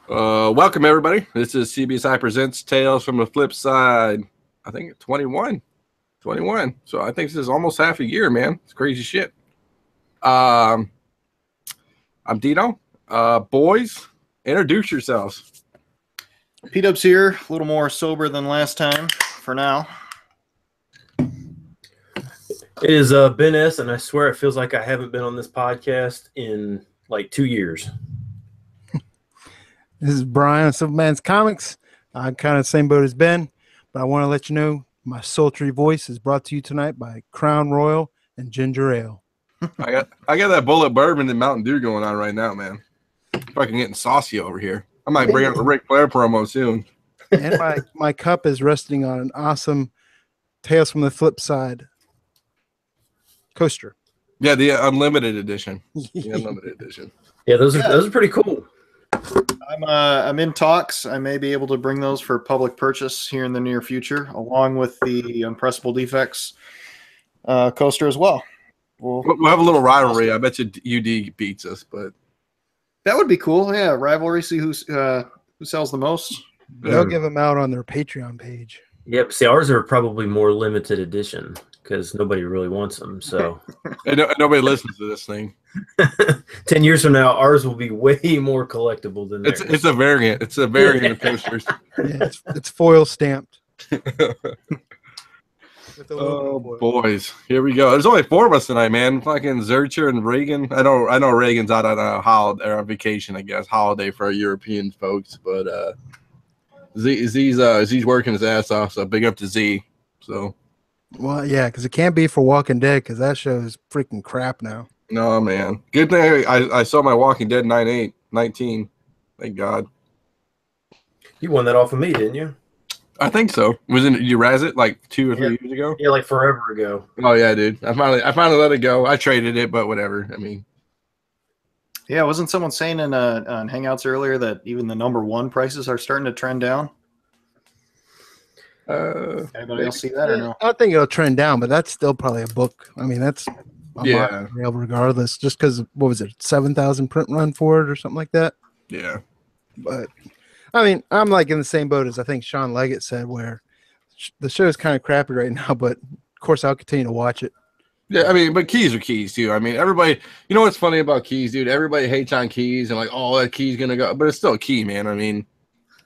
Welcome everybody. This is CBSI presents Tales from the Flipside. I think 21. So I think this is almost half a year, man. It's crazy shit. I'm Dino. Boys, introduce yourselves. P-Dub's here, a little more sober than last time for now. It is Ben S, and I swear it feels like I haven't been on this podcast in like 2 years. This is Brian of Superman's Comics. I'm kind of the same boat as Ben, but I want to let you know my sultry voice is brought to you tonight by Crown Royal and Ginger Ale. I got that bullet bourbon and Mountain Dew going on right now, man. Fucking getting saucy over here. I might bring up a Ric Flair promo soon. And my cup is resting on an awesome Tales from the Flipside coaster. Yeah, the unlimited edition. Yeah, those are pretty cool. I'm in talks. I may be able to bring those for public purchase here in the near future, along with the Unpressable Defects coaster as well. We'll have a little rivalry. I bet you UD beats us, but that would be cool. Yeah, rivalry. See who sells the most. They'll give them out on their Patreon page. Yep. See, ours are probably more limited edition because nobody really wants them. So nobody listens to this thing. 10 years from now, ours will be way more collectible than theirs. It's a variant. It's a variant of coasters. Yeah, it's foil stamped. Oh boys, here we go. There's only 4 of us tonight, man. Fucking Zurcher and Reagan. I know Reagan's out on a holiday or on vacation, I guess, holiday for our European folks. But Z's working his ass off, so big up to Z. So, well, yeah, because it can't be for Walking Dead because that show is freaking crap now. No, man. Good thing I saw my Walking Dead 19. Thank God. You won that off of me, didn't you? I think so. You razz it like 2 or 3 years ago? Yeah, like forever ago. Oh yeah, dude. I finally let it go. I traded it, but whatever. I mean, yeah, wasn't someone saying on Hangouts earlier that even the #1 prices are starting to trend down? Anybody else see that or no? I think it'll trend down, but that's still probably a book. I mean, that's yeah, regardless. Just because what was it, 7,000 print run for it or something like that? Yeah, but. I mean, I'm like in the same boat as I think Sean Leggett said, where the show is kind of crappy right now, but of course I'll continue to watch it. Yeah, I mean, but keys are keys too. I mean, everybody, you know what's funny about keys, dude? Everybody hates on keys and like, oh, that key's gonna go, but it's still a key, man. I mean,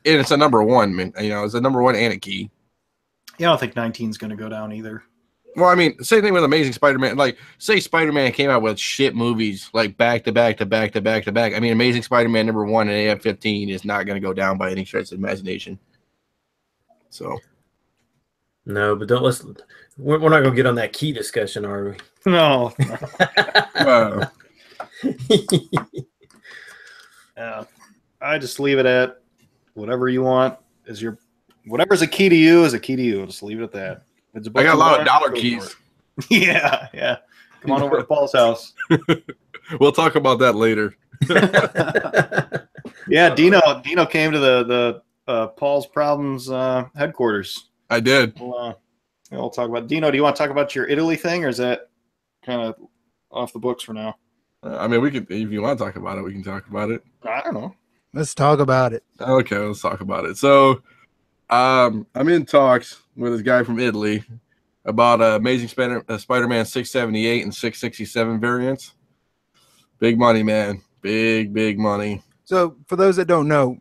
and it's a #1, man. You know, it's a #1 and a key. Yeah, I don't think 19's gonna go down either. Well, I mean, same thing with Amazing Spider-Man. Like, say Spider-Man came out with shit movies, like back to back. I mean, Amazing Spider-Man #1 and AF-15 is not going to go down by any stretch of imagination. So, no, but don't listen. We're not going to get on that key discussion, are we? No. I just leave it at whatever you want whatever's a key to you is a key to you. Just leave it at that. I got a lot of dollar keys. Yeah. Come on over to Paul's house. We'll talk about that later. Yeah, Dino came to the Paul's Problems headquarters. I did. We'll talk about Dino. Do you want to talk about your Italy thing, or is that kind of off the books for now? I mean, we could, if you want to talk about it, we can talk about it. I don't know. Let's talk about it. Okay, let's talk about it. So, I'm in talks with this guy from Italy about Amazing Spider-Man 678 and 667 variants. Big money, man. Big money. So, for those that don't know,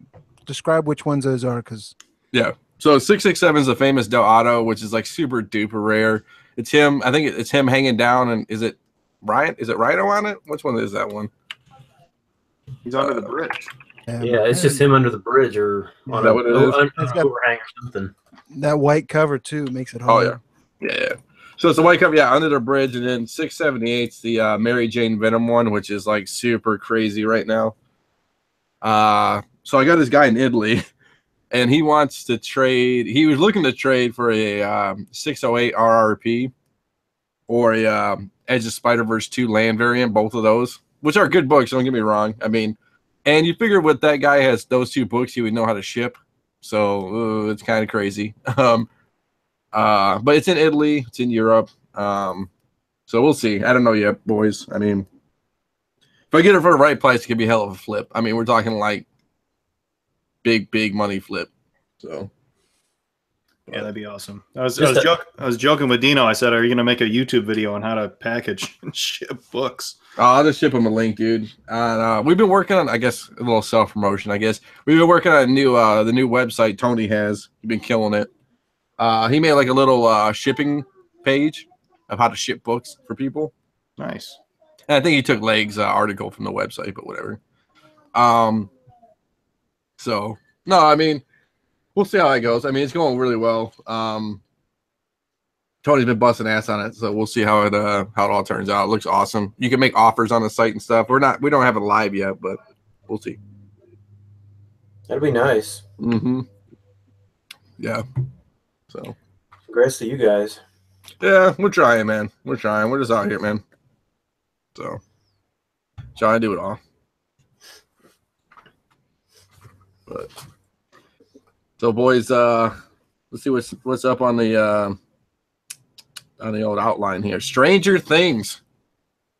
describe which ones those are, because yeah. So 667 is the famous Del Auto, which is like super duper rare. It's him. I think it's him hanging down, and is it Ryan? Is it Rhino on it? Which one is that one? He's under the bridge. Yeah, it's just him under the bridge or on an overhang or something. That white cover too makes it hard. Oh yeah. So it's a white cover, yeah, under the bridge, and then 678's the Mary Jane Venom one, which is like super crazy right now. So I got this guy in Italy, and he wants to trade. He was looking to trade for a 608 RRP or a Edge of Spider-Verse 2 land variant, both of those, which are good books. Don't get me wrong. I mean. And you figure with that guy has those 2 books, he would know how to ship. So it's kind of crazy. But it's in Italy. It's in Europe. So we'll see. I don't know yet, boys. I mean, if I get it for the right price, it could be a hell of a flip. I mean, we're talking like big money flip. So yeah, that'd be awesome. I was joking with Dino. I said, "Are you gonna make a YouTube video on how to package and ship books?" I'll just ship him a link, dude. And we've been working on, I guess, a little self promotion. I guess we've been working on the new website Tony has. He's been killing it. He made like a little shipping page of how to ship books for people. Nice. And I think he took Leg's article from the website, but whatever. So no, I mean, we'll see how it goes. I mean, it's going really well. Tony's been busting ass on it, so we'll see how it all turns out. It looks awesome. You can make offers on the site and stuff. We don't have it live yet, but we'll see. That'd be nice. Mm-hmm. Yeah. So congrats to you guys. Yeah, we're trying, man. We're trying. We're just out here, man. So trying to do it all. But so boys, let's see what's up on the old outline here. Stranger Things.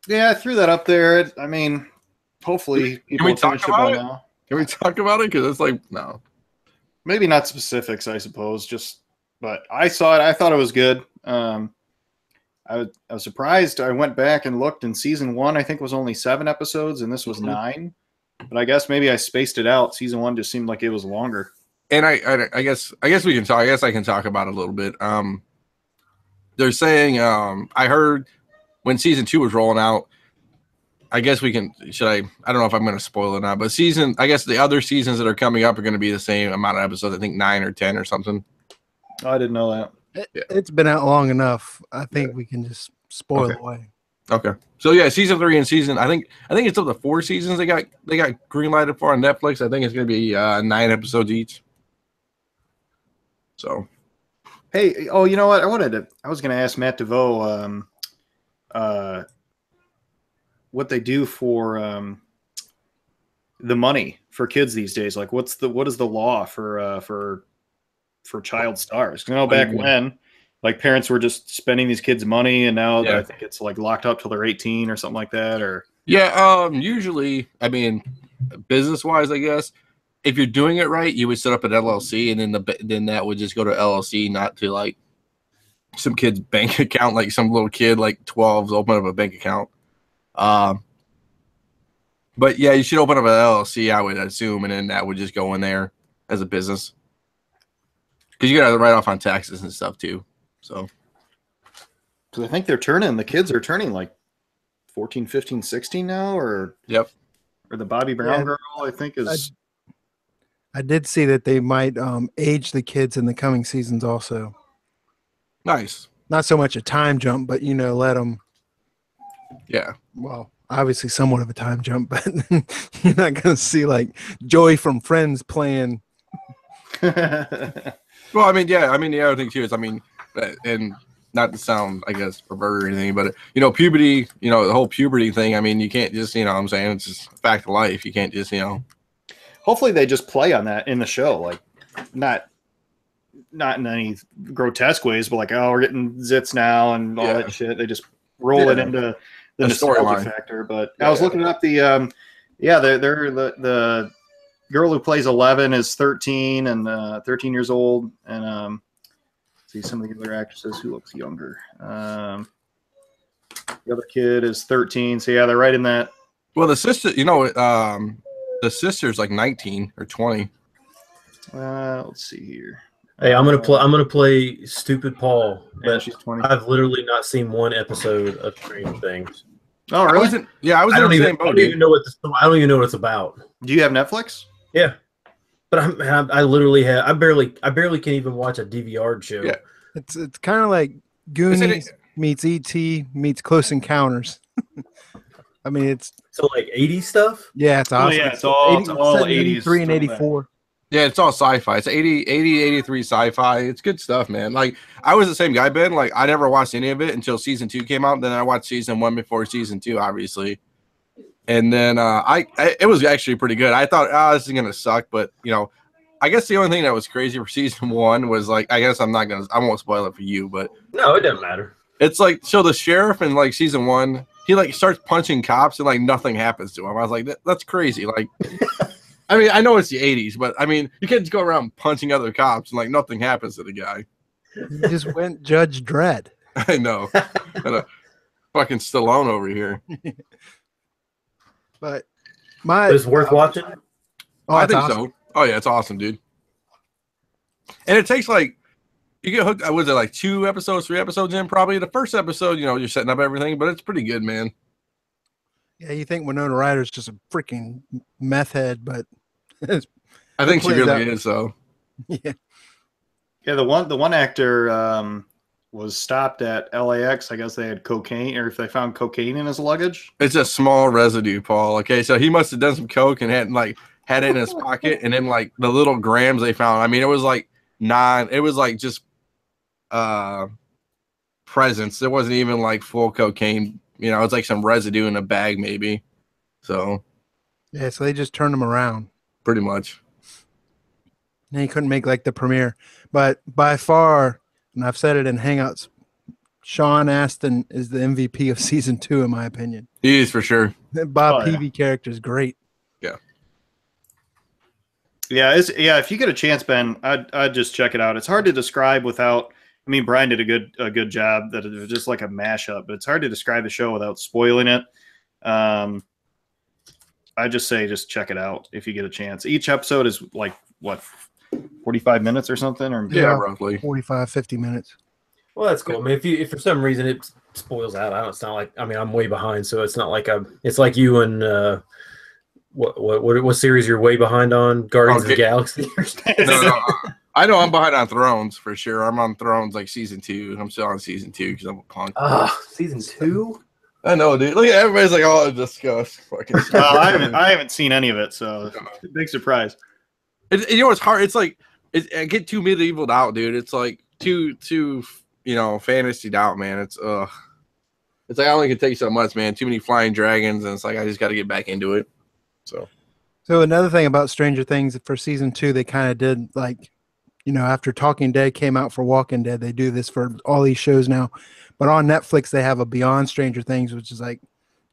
Yeah, I threw that up there. I mean, hopefully people Can we talk about it? Now. Can we talk about it? Because it's like, no. Maybe not specifics, I suppose. But I saw it. I thought it was good. I was surprised. I went back and looked, and season 1, I think, was only 7 episodes, and this was 9. But I guess maybe I spaced it out. Season 1 just seemed like it was longer. And I guess we can talk. I guess I can talk about it a little bit. They're saying I heard when season 2 was rolling out. I guess we can. I don't know if I'm going to spoil it or not. But I guess the other seasons that are coming up are going to be the same amount of episodes. I think 9 or 10 or something. I didn't know that. It's been out long enough. I think we can just spoil away. Okay. So yeah, season 3 and I think it's up to 4 seasons they got green lighted for on Netflix. I think it's going to be 9 episodes each. So, hey, oh, you know what? I was going to ask Matt DeVoe what they do for the money for kids these days. Like, what is the law for child stars? You know, back when, like, parents were just spending these kids' money, and now I think it's like locked up till they're 18 or something like that. Or usually, I mean, business wise, I guess. If you're doing it right, you would set up an LLC, and then that would just go to LLC, not to like some kid's bank account, like some little kid like 12's open up a bank account. But yeah, you should open up an LLC, I would assume, and then that would just go in there as a business because you got to write off on taxes and stuff too. So, because I think the kids are turning like 14, 15, 16 now, or yep, or the Bobby Brown girl, I think is. I did see that they might age the kids in the coming seasons also. Nice. Not so much a time jump, but let them. Yeah. Well, obviously somewhat of a time jump, but you're not going to see like Joey from Friends playing. Well, I mean, the other thing too is, and not to sound, I guess, perverted or anything, but puberty, the whole puberty thing. I mean, you can't just, what I'm saying, it's just a fact of life. You can't just, Hopefully they just play on that in the show, like not in any grotesque ways, but like, oh, we're getting zits now and all that shit. They just roll it into the nostalgia factor. But I was looking up the girl who plays 11 is 13 and 13 years old, and see some of the other actresses who looks younger. The other kid is 13, so yeah, they're right in that. Well, the sister, the sister's like 19 or 20. Let's see here. Hey, I'm gonna play stupid Paul. Yeah, she's 20. I've literally not seen one episode of Stranger Things. Oh, really? I don't even know what it's about. Do you have Netflix? Yeah, but I literally have. I barely can even watch a DVR show. Yeah, it's kind of like Goonies meets E.T. meets Close Encounters. I mean, it's so like 80s stuff. Yeah, it's awesome. Oh, yeah, it's all 80s, 83 and 84. Yeah, it's all sci-fi. It's 80, 83 sci-fi. It's good stuff, man. Like, I was the same guy, Ben. Like, I never watched any of it until season 2 came out. Then I watched season 1 before season 2, obviously. And then it was actually pretty good. I thought, this is gonna suck, but I guess the only thing that was crazy for season 1 was like, I won't spoil it for you, but no, it doesn't matter. It's like, so the sheriff in like season 1, he like starts punching cops and like nothing happens to him. I was like, that's crazy. Like, I mean, I know it's the 80s, but I mean, you can't just go around punching other cops and like nothing happens to the guy. You just went Judge Dredd. I know. Fucking Stallone over here. But it's worth watching. Oh, I it's think awesome. so. Oh yeah, it's awesome, dude. And it takes like you get hooked. Was it like 2 episodes, 3 episodes in? Probably the first episode, you know, you're setting up everything, but it's pretty good, man. Yeah, you think Winona Ryder's just a freaking meth head, but I think she plays really out. is. So yeah. Yeah, the one actor was stopped at LAX. I guess they had cocaine, or if they found cocaine in his luggage. it's a small residue, Paul. Okay, so he must have done some coke and had it in his pocket, and then like the little grams they found. I mean, it was like it was like just presents. It wasn't even like full cocaine. You know, it's like some residue in a bag, maybe. So Yeah, so they just turned him around. pretty much. And he couldn't make like the premiere. But by far, and I've said it in Hangouts, Sean Astin is the MVP of season 2, in my opinion. He is for sure. Bob Oh, yeah. Peavy character is great. Yeah, if you get a chance, Ben, I'd just check it out. It's hard to describe without. I mean, Brian did a good job. That it was just like a mashup, but it's hard to describe the show without spoiling it. I just say just check it out if you get a chance. Each episode is like what 45 minutes or something, or Yeah, roughly. 45, 50 minutes. Well, that's cool. I mean, if for some reason it spoils out, I don't. It's not like I'm way behind, so it's not like It's like you and what series you're way behind on? Guardians of the Galaxy. No, I know I'm behind on Thrones for sure. I'm on Thrones like season 2. I'm still on season 2 because I'm a punk. Season 2. I know, dude. Look at everybody's like, oh, disgust. Fucking. I haven't seen any of it, so big surprise. You know, it's hard. It's like I get too medieval out, dude. It's like too fantasied out, man. It's like I only can take so much, man. Too many flying dragons, and it's like I just got to get back into it. So another thing about Stranger Things for season 2, they kind of did like, after Talking Dead came out for Walking Dead, they do this for all these shows now. But on Netflix, they have a Beyond Stranger Things, which is like,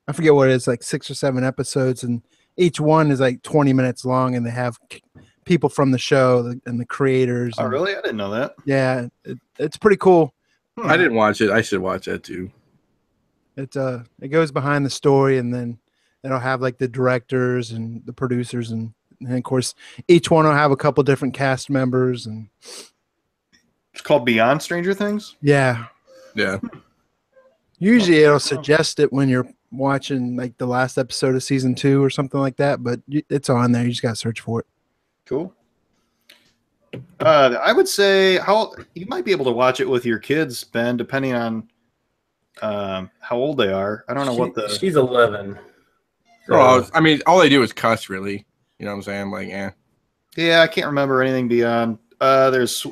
I forget what it is, like 6 or 7 episodes, and each one is like 20 minutes long, and they have people from the show and the creators. Oh, really? I didn't know that. Yeah, it's pretty cool. I didn't watch it. I should watch that too. It goes behind the story, and then it'll have like the directors and the producers, and of course each one will have a couple different cast members. And It's called Beyond Stranger Things. yeah, usually it'll suggest it when you're watching like the last episode of season 2 or something like that, but it's on there. You just got to search for it. Cool. I would say you might be able to watch it with your kids, Ben, depending on how old they are. I don't know She's 11. Well, I mean, all they do is cuss, really. You know what I'm saying? Like, Yeah, I can't remember anything beyond. There's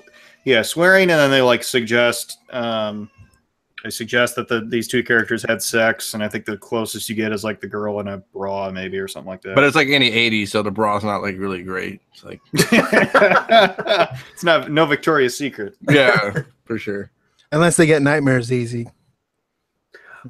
swearing, and then they like suggest. They suggest that these two characters had sex, and I think the closest you get is like the girl in a bra, maybe, or something like that. but it's like any 80s, so the bra's not like really great. It's like, it's no Victoria's Secret. yeah, for sure. Unless they get Nightmares Easy.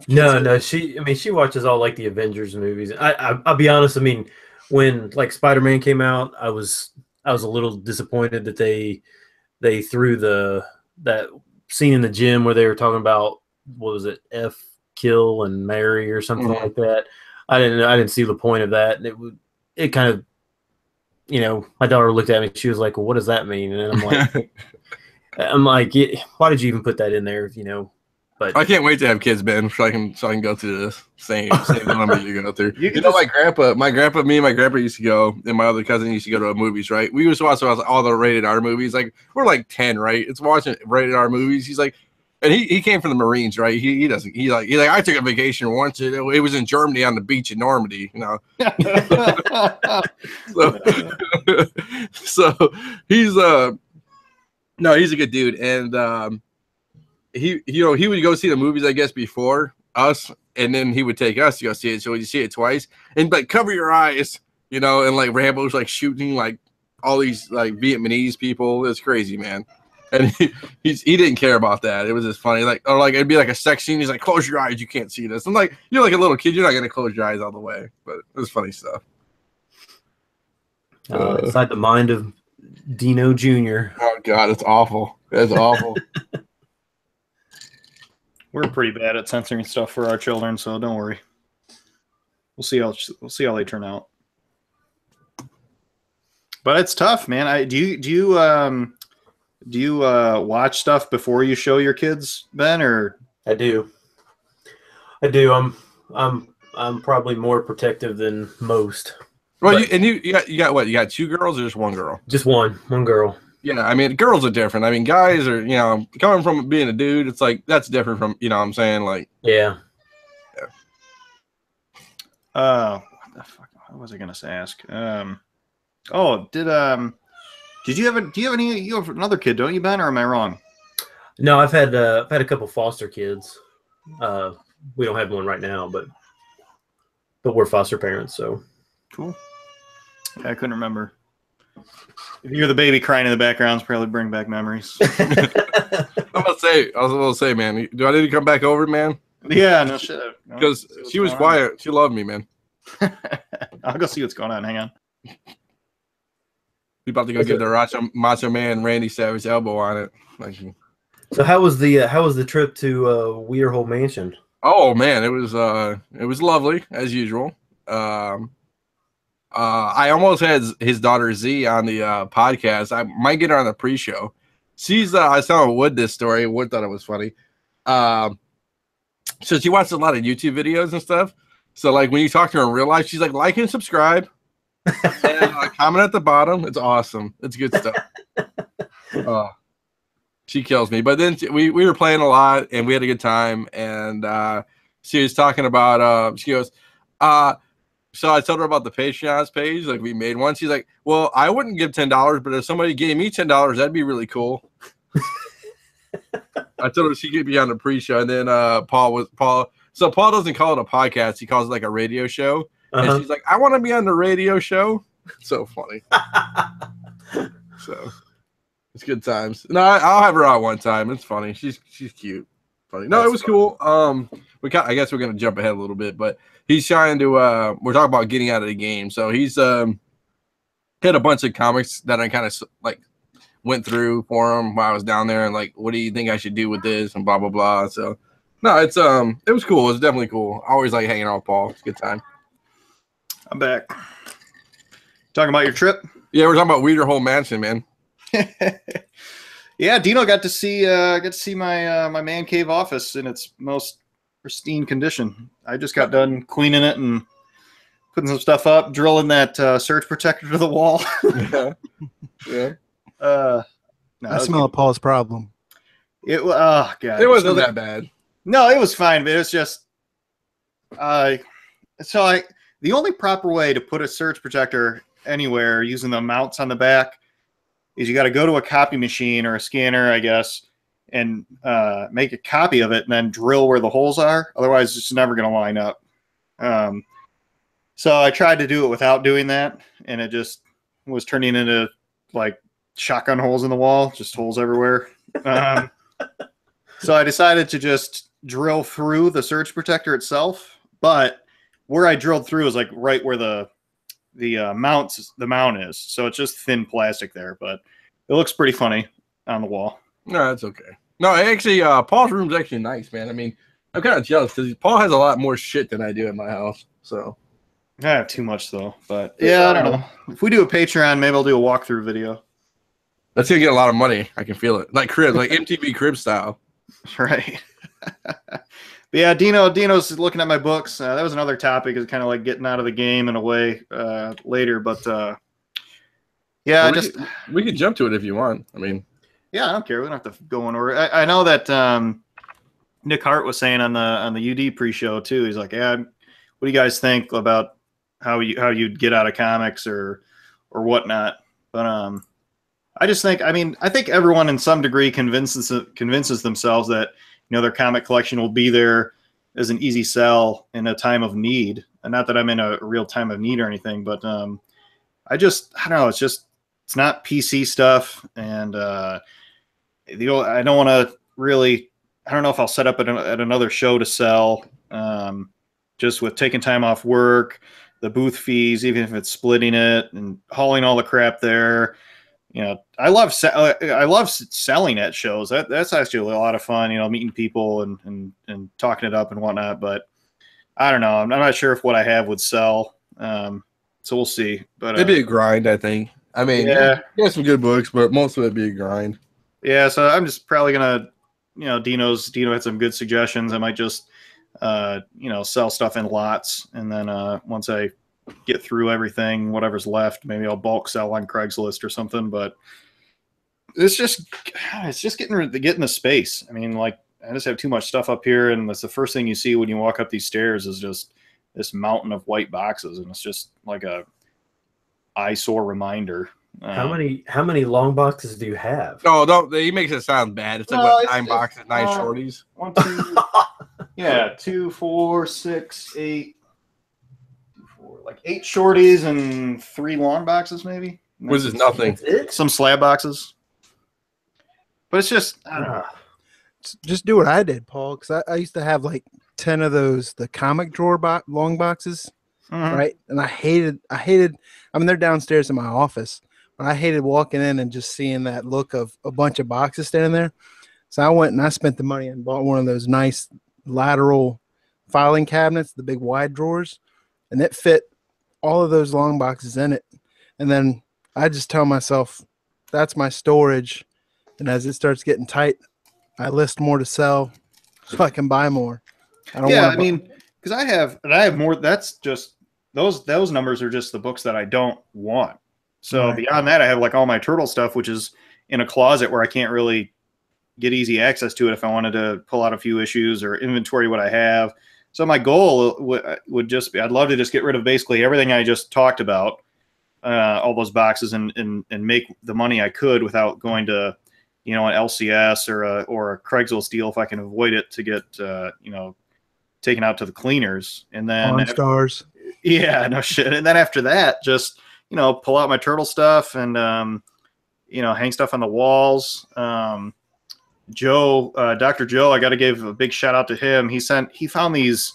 No. She watches all like the Avengers movies. I'll be honest. I mean, when like Spider-Man came out, I was a little disappointed that they threw that scene in the gym where they were talking about, what was it, F kill and marry or something like that. I didn't see the point of that. And it kind of, my daughter looked at me. She was like, well, what does that mean? And I'm like, why did you even put that in there? But I can't wait to have kids, Ben, so I can go through this same number you go through. My grandpa, me and my grandpa used to go, and my other cousin used to go to movies, right? We used to watch all the rated R movies. Like, we're like 10, right? It's watching rated R movies. He's like, and he came from the Marines, right? He's like, I took a vacation once. It was in Germany on the beach in Normandy, So he's he's a good dude, and he would go see the movies, I guess, before us, and then he would take us to go see it. So you see it twice, and like cover your eyes, and like Rambo's like shooting like all these like Vietnamese people. It's crazy, man. And he didn't care about that. It was just funny, or it'd be like a sex scene. He's like, close your eyes, you can't see this. I'm like, you're like a little kid, you're not gonna close your eyes all the way. But it was funny stuff. Inside the mind of Dino Jr. Oh God, it's awful. It's awful. We're pretty bad at censoring stuff for our children, so don't worry. We'll see how they turn out. But it's tough, man. Do you watch stuff before you show your kids, Ben? Or I do. I'm probably more protective than most. Well, you got what? You got 2 girls or just 1 girl? Just one girl. Yeah, I mean, girls are different. I mean, guys are, coming from being a dude, it's like that's different from, what I'm saying, like. Yeah. What the fuck? What was I gonna ask? Did you have another kid, don't you, Ben, or am I wrong? No, I've had a couple foster kids. We don't have one right now, but we're foster parents, so. Cool. Yeah, I couldn't remember. If you hear the baby crying in the background, it's probably bring back memories. I was about to say, man, do I need to come back over, man? Yeah, no shit. Because she was quiet. She loved me, man. I'll go see what's going on. Hang on. We about to go give the Macho Man Randy Savage elbow on it. So how was the trip to Weirhole Mansion? Oh man, it was lovely as usual. I almost had his daughter Z on the podcast. I might get her on the pre-show. She's I was telling Wood this story. Wood thought it was funny. So she watches a lot of YouTube videos and stuff. So like when you talk to her in real life, she's like and subscribe, and comment at the bottom. It's awesome. It's good stuff. She kills me. But then we were playing a lot and we had a good time. And she was talking about. She goes, so I told her about the Patreon's page. Like we made one. She's like, well, I wouldn't give $10, but if somebody gave me $10, that'd be really cool. I told her she could be on the pre-show, and then Paul. So Paul doesn't call it a podcast; he calls it like a radio show. And she's like, "I want to be on the radio show." So funny. So it's good times. No, I'll have her out one time. It's funny. She's cute. Funny. No, it was cool. I guess we're gonna jump ahead a little bit, but he's trying to. We're talking about getting out of the game. So he's had a bunch of comics that I kind of like went through for him while I was down there, and like, what do you think I should do with this, and blah blah blah. So no, it was cool. It was definitely cool. I always like hanging out with Paul. It's a good time. I'm back. Talking about your trip? Yeah, we're talking about Weirhole Mansion, man. Yeah, Dino got to see my my man cave office in its most pristine condition. I just got done cleaning it and putting some stuff up, drilling that surge protector to the wall. Yeah. No, I smell Paul's problem. God, it wasn't that bad. No, it was fine, but it was just the only proper way to put a surge protector anywhere using the mounts on the back is you got to go to a copy machine or a scanner, I guess, and make a copy of it and then drill where the holes are. Otherwise, it's never going to line up. So I tried to do it without doing that, and it just was turning into like shotgun holes in the wall, just holes everywhere. So I decided to just drill through the surge protector itself, but where I drilled through is like right where the mount is. So it's just thin plastic there, but it looks pretty funny on the wall. No, that's okay. No, actually, Paul's room's actually nice, man. I mean, I'm kind of jealous because Paul has a lot more shit than I do in my house. So I have too much though, but yeah, I don't know. If we do a Patreon, maybe I'll do a walkthrough video. That's gonna get a lot of money. I can feel it, like crib, like MTV Crib style. Right. But yeah, Dino's looking at my books. That was another topic, is kind of like getting out of the game in a way later. But yeah, well, we could jump to it if you want. I mean, yeah, I don't care. We don't have to go in order. I know that Nick Hart was saying on the UD pre-show too. He's like, yeah, what do you guys think about how you'd get out of comics or whatnot? But I just think, I think everyone in some degree convinces themselves that, you know, their comic collection will be there as an easy sell in a time of need. And not that I'm in a real time of need or anything, but I don't know. It's not PC stuff. And I don't want to really, I don't know if I'll set up at another show to sell. Just with taking time off work, booth fees, even if it's splitting it and hauling all the crap there. You know, I love selling at shows. That's actually a lot of fun. You know, meeting people and talking it up and whatnot. But I don't know. I'm not sure if what I have would sell. So we'll see. But it'd be a grind, I think. I mean, yeah, you got some good books, but most of it'd be a grind. Yeah, so I'm just probably gonna, you know, Dino had some good suggestions. I might just, you know, sell stuff in lots, and then once I get through everything, whatever's left, maybe I'll bulk sell on Craigslist or something. But it's just getting the space. I mean, like, I just have too much stuff up here, and that's the first thing you see when you walk up these stairs is just this mountain of white boxes, and it's just like a eyesore reminder. How many long boxes do you have? No, don't. He makes it sound bad. It's like 9 boxes, 9 shorties. 1, 2, yeah, 2, 4, 6, 8, 4, like 8 shorties and 3 long boxes, maybe. Which is nothing. Some slab boxes, but it's just just do what I did, Paul, because I used to have like 10 of those the comic drawer long boxes, right? And I hated. I mean, they're downstairs in my office. But I hated walking in and just seeing that look of a bunch of boxes standing there. So I went and I spent the money and bought one of those nice lateral filing cabinets, the big wide drawers, and it fit all of those long boxes in it. And then I just tell myself, that's my storage. And as it starts getting tight, I list more to sell so I can buy more. I mean, because I have more. That's just those numbers are just the books that I don't want. So beyond that, I have like all my turtle stuff, which is in a closet where I can't really get easy access to it if I wanted to pull out a few issues or inventory what I have. So my goal would just be, I'd love to just get rid of basically everything I just talked about, all those boxes, and make the money I could without going to, you know, an LCS or a Craigslist deal if I can avoid it, to get you know, taken out to the cleaners. And then stars. Yeah, no shit. And then after that, just, you know, pull out my turtle stuff and, you know, hang stuff on the walls. Joe, Dr. Joe, I got to give a big shout out to him. He found these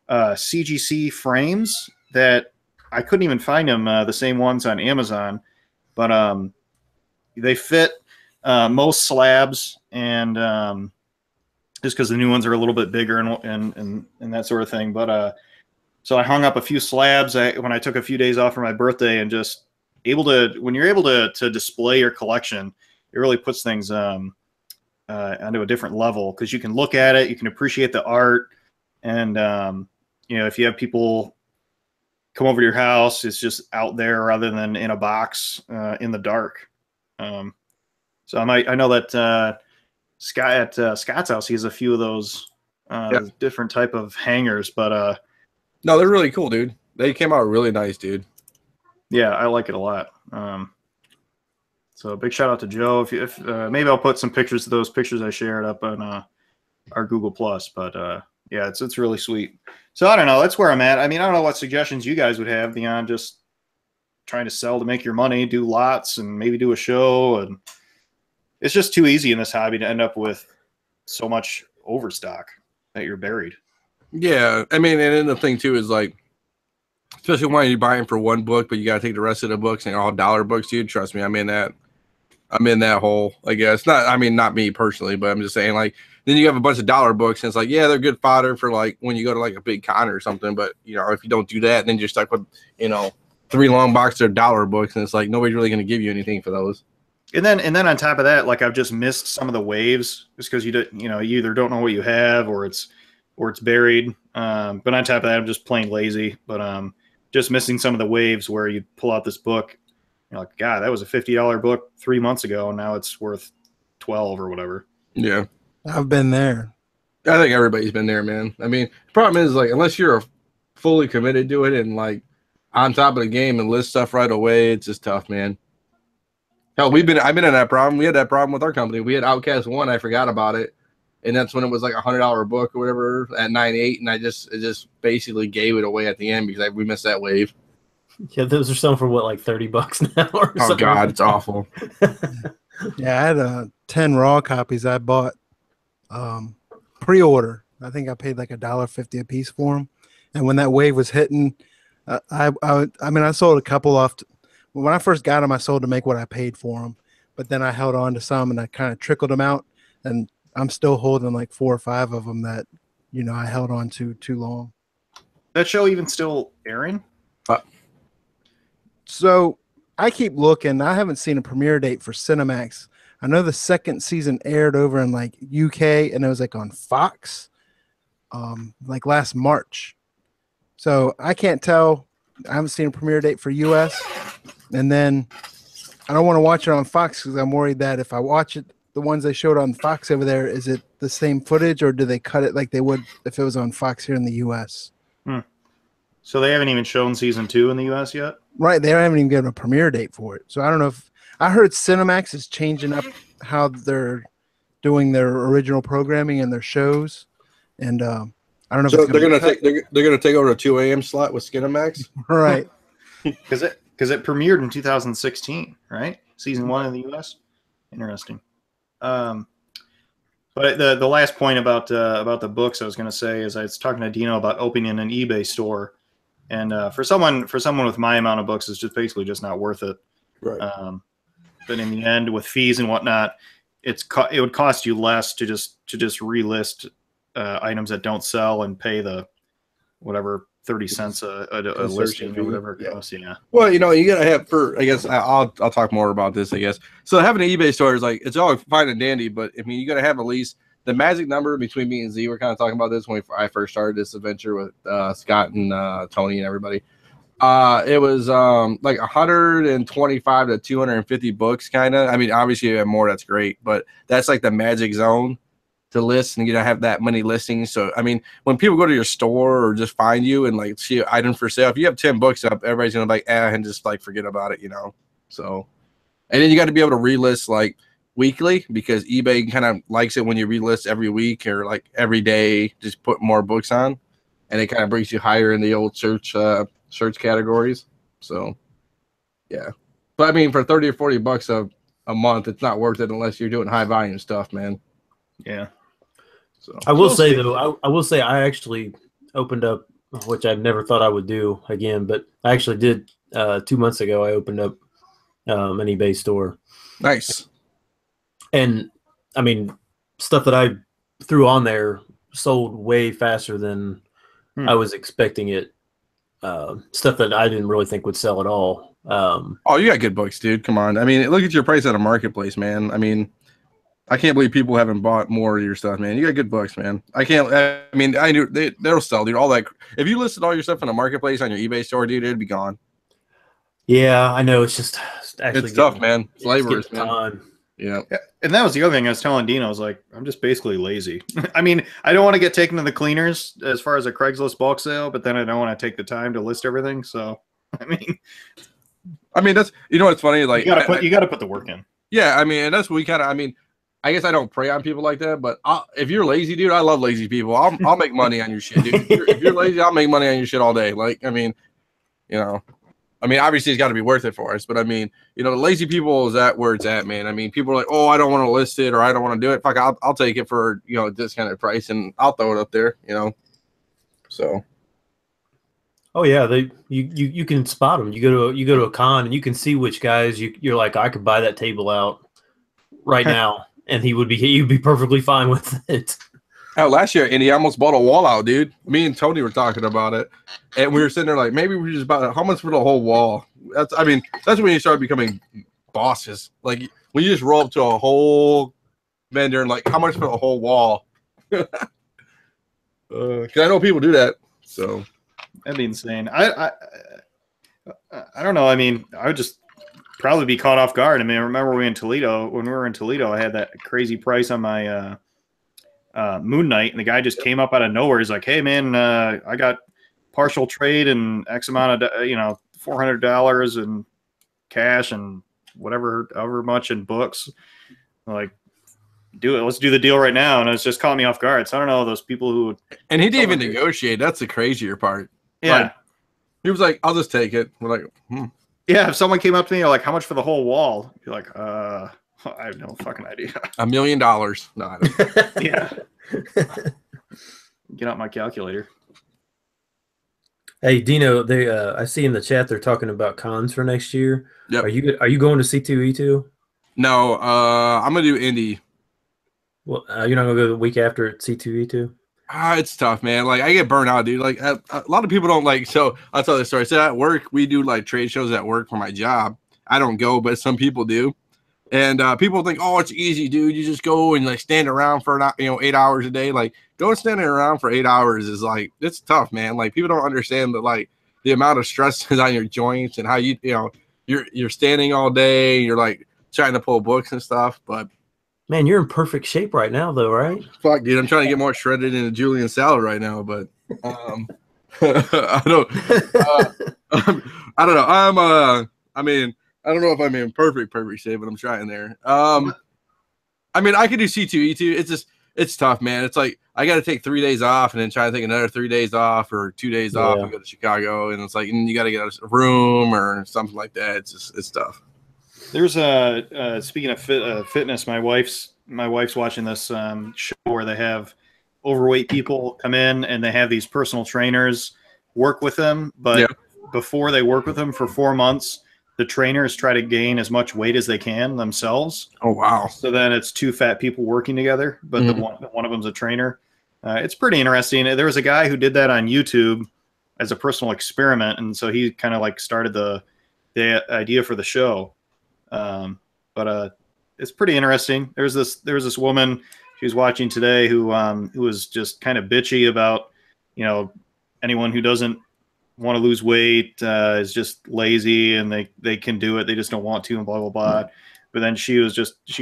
CGC frames that I couldn't even find them, the same ones on Amazon, but they fit most slabs, and just because the new ones are a little bit bigger and that sort of thing. But so I hung up a few slabs when I took a few days off for my birthday, and just when you're able to display your collection, it really puts things onto a different level, because you can look at it, you can appreciate the art, and you know, if you have people come over to your house, it's just out there rather than in a box in the dark. So I know that Scott at Scott's house, he has a few of those different type of hangers, but no, they're really cool, dude. They came out really nice, dude. Yeah, I like it a lot. So big shout out to Joe. If maybe I'll put some pictures of those pictures I shared up on our Google Plus. But yeah, it's really sweet. So I don't know. That's where I'm at. I mean, I don't know what suggestions you guys would have beyond just trying to sell to make your money, do lots, and maybe do a show. And it's just too easy in this hobby to end up with so much overstock that you're buried. Yeah, I mean, and then the thing too is, like, especially when you're buying for one book, but you got to take the rest of the books and all dollar books, dude. Trust me, I'm in that hole, I guess. Not me personally, but I'm just saying, like, then you have a bunch of dollar books, and it's like, yeah, they're good fodder for, like, when you go to, like, a big con or something. But, you know, if you don't do that, then you're stuck with, you know, 3 long boxes of dollar books, and it's like nobody's really going to give you anything for those. And then on top of that, like, I've just missed some of the waves just because you either don't know what you have, or it's buried. But on top of that, I'm just plain lazy. But just missing some of the waves where you pull out this book, you're like, God, that was a $50 book 3 months ago, and now it's worth 12 or whatever. Yeah, I've been there. I think everybody's been there, man. I mean, the problem is, like, unless you're fully committed to it and, like, on top of the game and list stuff right away, it's just tough, man. Hell, I've been in that problem. We had that problem with our company. We had Outcast 1. I forgot about it. And that's when it was like $100 book or whatever at 98, and it just basically gave it away at the end because we missed that wave. Yeah, those are selling for what, like $30 now? Or oh God, it's awful. Yeah, I had 10 raw copies I bought pre-order. I think I paid like $1.50 a piece for them, and when that wave was hitting, I mean, I sold a couple off. When I first got them, I sold to make what I paid for them, but then I held on to some and I kind of trickled them out, and I'm still holding like 4 or 5 of them that, I held on to too long. That show even still airing? So I keep looking. I haven't seen a premiere date for Cinemax. I know the second season aired over in like UK, and it was like on Fox, like last March. So I can't tell. I haven't seen a premiere date for US, and then I don't want to watch it on Fox because I'm worried that if I watch it, the ones they showed on Fox over there, is it the same footage or do they cut it like they would if it was on Fox here in the US? So they haven't even shown season 2 in the US yet? Right, they haven't even given a premiere date for it. So I don't know if I heard Cinemax is changing up how they're doing their original programming and their shows, and I don't know. So if it's they're gonna take over the 2 a.m. slot with Skinamax, right? Because it premiered in 2016, right? Season 1 in the US. Interesting. But the last point about the books I was going to say is I was talking to Dino about opening an eBay store, and for someone with my amount of books, it's just basically just not worth it. right? But in the end, with fees and whatnot, it would cost you less to just relist items that don't sell and pay the whatever 30 cents a listing or whatever it costs. Yeah. Well, you gotta have I guess I'll talk more about this. I guess so. Having an eBay store is like it's all fine and dandy, but I mean you gotta have at least the magic number between me and Z. We're kind of talking about this when I first started this adventure with Scott and Tony and everybody. It was like 125 to 250 books, kind of. I mean, obviously you have more, that's great, but that's like the magic zone to list, and you don't have that many listings. So I mean, when people go to your store or just find you and like see an item for sale, if you have 10 books up, everybody's gonna be like, and just like forget about it, So, and then you got to be able to relist like weekly, because eBay kind of likes it when you relist every week or like every day, just put more books on, and it kind of brings you higher in the old search categories. So, yeah, but I mean, for 30 or 40 bucks a month, it's not worth it unless you're doing high volume stuff, man. Yeah. So I will say though, I actually opened up, which I never thought I would do again, but I actually did 2 months ago. I opened up an eBay store. Nice. And I mean, stuff that I threw on there sold way faster than I was expecting it. Stuff that I didn't really think would sell at all. Oh, you got good books, dude. Come on. I mean, look at your price at a marketplace, man. I mean, I can't believe people haven't bought more of your stuff, man. You got good books, man. I mean, I knew they'll sell, dude. All that. If you listed all your stuff in a marketplace on your eBay store, dude, it'd be gone. Yeah, I know. It's just actually it's tough, man. It's laborious, man. Time. Yeah. And that was the other thing I was telling Dino. I was like, I'm just basically lazy. I mean, I don't want to get taken to the cleaners as far as a Craigslist bulk sale, but then I don't want to take the time to list everything. So, I mean, that's what's funny. Like, you got to put the work in. Yeah, I mean, and that's what we kind of. I mean, I guess I don't prey on people like that, but if you're lazy, dude, I love lazy people. I'll make money on your shit, dude. If you're lazy, I'll make money on your shit all day. Like, I mean, obviously it's got to be worth it for us, but I mean, lazy people is that where it's at, man. I mean, people are like, oh, I don't want to list it or I don't want to do it. Fuck, I'll take it for a discounted price and I'll throw it up there, So. Oh yeah, you can spot them. You go to a con and you can see which guys you're like, I could buy that table out right now, and you'd be perfectly fine with it. Oh, last year, and he almost bought a wall out, dude. Me and Tony were talking about it, and we were sitting there like, maybe we just bought how much for the whole wall? That's when you start becoming bosses. Like when you just roll up to a whole vendor and like, how much for the whole wall? Because I know people do that. So that'd be insane. I don't know. I mean, I would just probably be caught off guard. I mean, I remember when we were in Toledo, I had that crazy price on my Moon Knight, and the guy just came up out of nowhere. He's like, "Hey, man, I got partial trade and X amount of $400 in cash and however much in books." I'm like, do it. Let's do the deal right now. And it's just caught me off guard. So I don't know those people who. And he didn't even negotiate. That's the crazier part. Yeah, like, he was like, "I'll just take it." We're like, Yeah, if someone came up to me like, how much for the whole wall? You're like, I have no fucking idea. $1 million. No, I don't. Yeah. Get out my calculator. Hey Dino, they I see in the chat they're talking about cons for next year. Yep. Are you going to C2E2? No, I'm gonna do Indy. Well, you're not gonna go the week after at C2E2? It's tough, man. Like I get burnt out, dude. Like a lot of people don't like. So I'll tell you the story. So at work, we do like trade shows at work for my job. I don't go, but some people do. And people think, oh, it's easy, dude. You just go and like stand around for 8 hours a day. Like going standing around for 8 hours is like it's tough, man. Like people don't understand that like the amount of stress is on your joints and how you're standing all day. You're like trying to pull books and stuff, but. Man, you're in perfect shape right now, though, right? Fuck, dude, I'm trying to get more shredded in a Julian salad right now, but I don't, I don't know. I mean, I don't know if I'm in perfect shape, but I'm trying there. I mean, I could do C2E2. It's tough, man. It's like I got to take 3 days off and then try to take another 3 days off or 2 days off and go to Chicago, and it's like and you got to get a room or something like that. It's tough. There's speaking of fitness, my wife's watching this show where they have overweight people come in and they have these personal trainers work with them, but before they work with them for 4 months, the trainers try to gain as much weight as they can themselves. Oh wow! So then it's two fat people working together, but the one of them's a trainer. It's pretty interesting. There was a guy who did that on YouTube as a personal experiment, and so he kind of like started the idea for the show. But it's pretty interesting. There was this woman she was watching today who was just kind of bitchy about, anyone who doesn't want to lose weight is just lazy and they can do it. They just don't want to and blah, blah, blah. But then she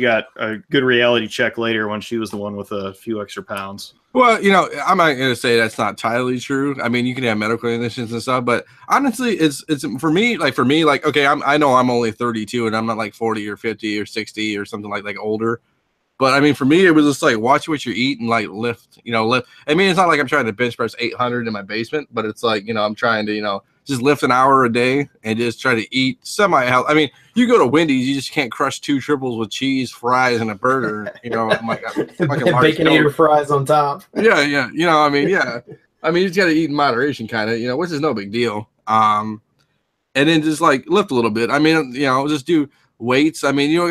got a good reality check later when she was the one with a few extra pounds. Well, I'm not going to say that's not entirely true. I mean, you can have medical conditions and stuff, but honestly, it's for me, okay, I know I'm only 32 and I'm not like 40 or 50 or 60 or something like older. But I mean, for me, it was just like watch what you eat and like lift. I mean, it's not like I'm trying to bench press 800 in my basement, but it's like I'm trying to just lift an hour a day and just try to eat semi-healthy. I mean, you go to Wendy's, you just can't crush 2 triples with cheese, fries, and a burger. I'm like Baconator fries on top. Yeah. I mean, you just got to eat in moderation, kind of. Which is no big deal. And then just like lift a little bit. I mean, just do weights. I mean, you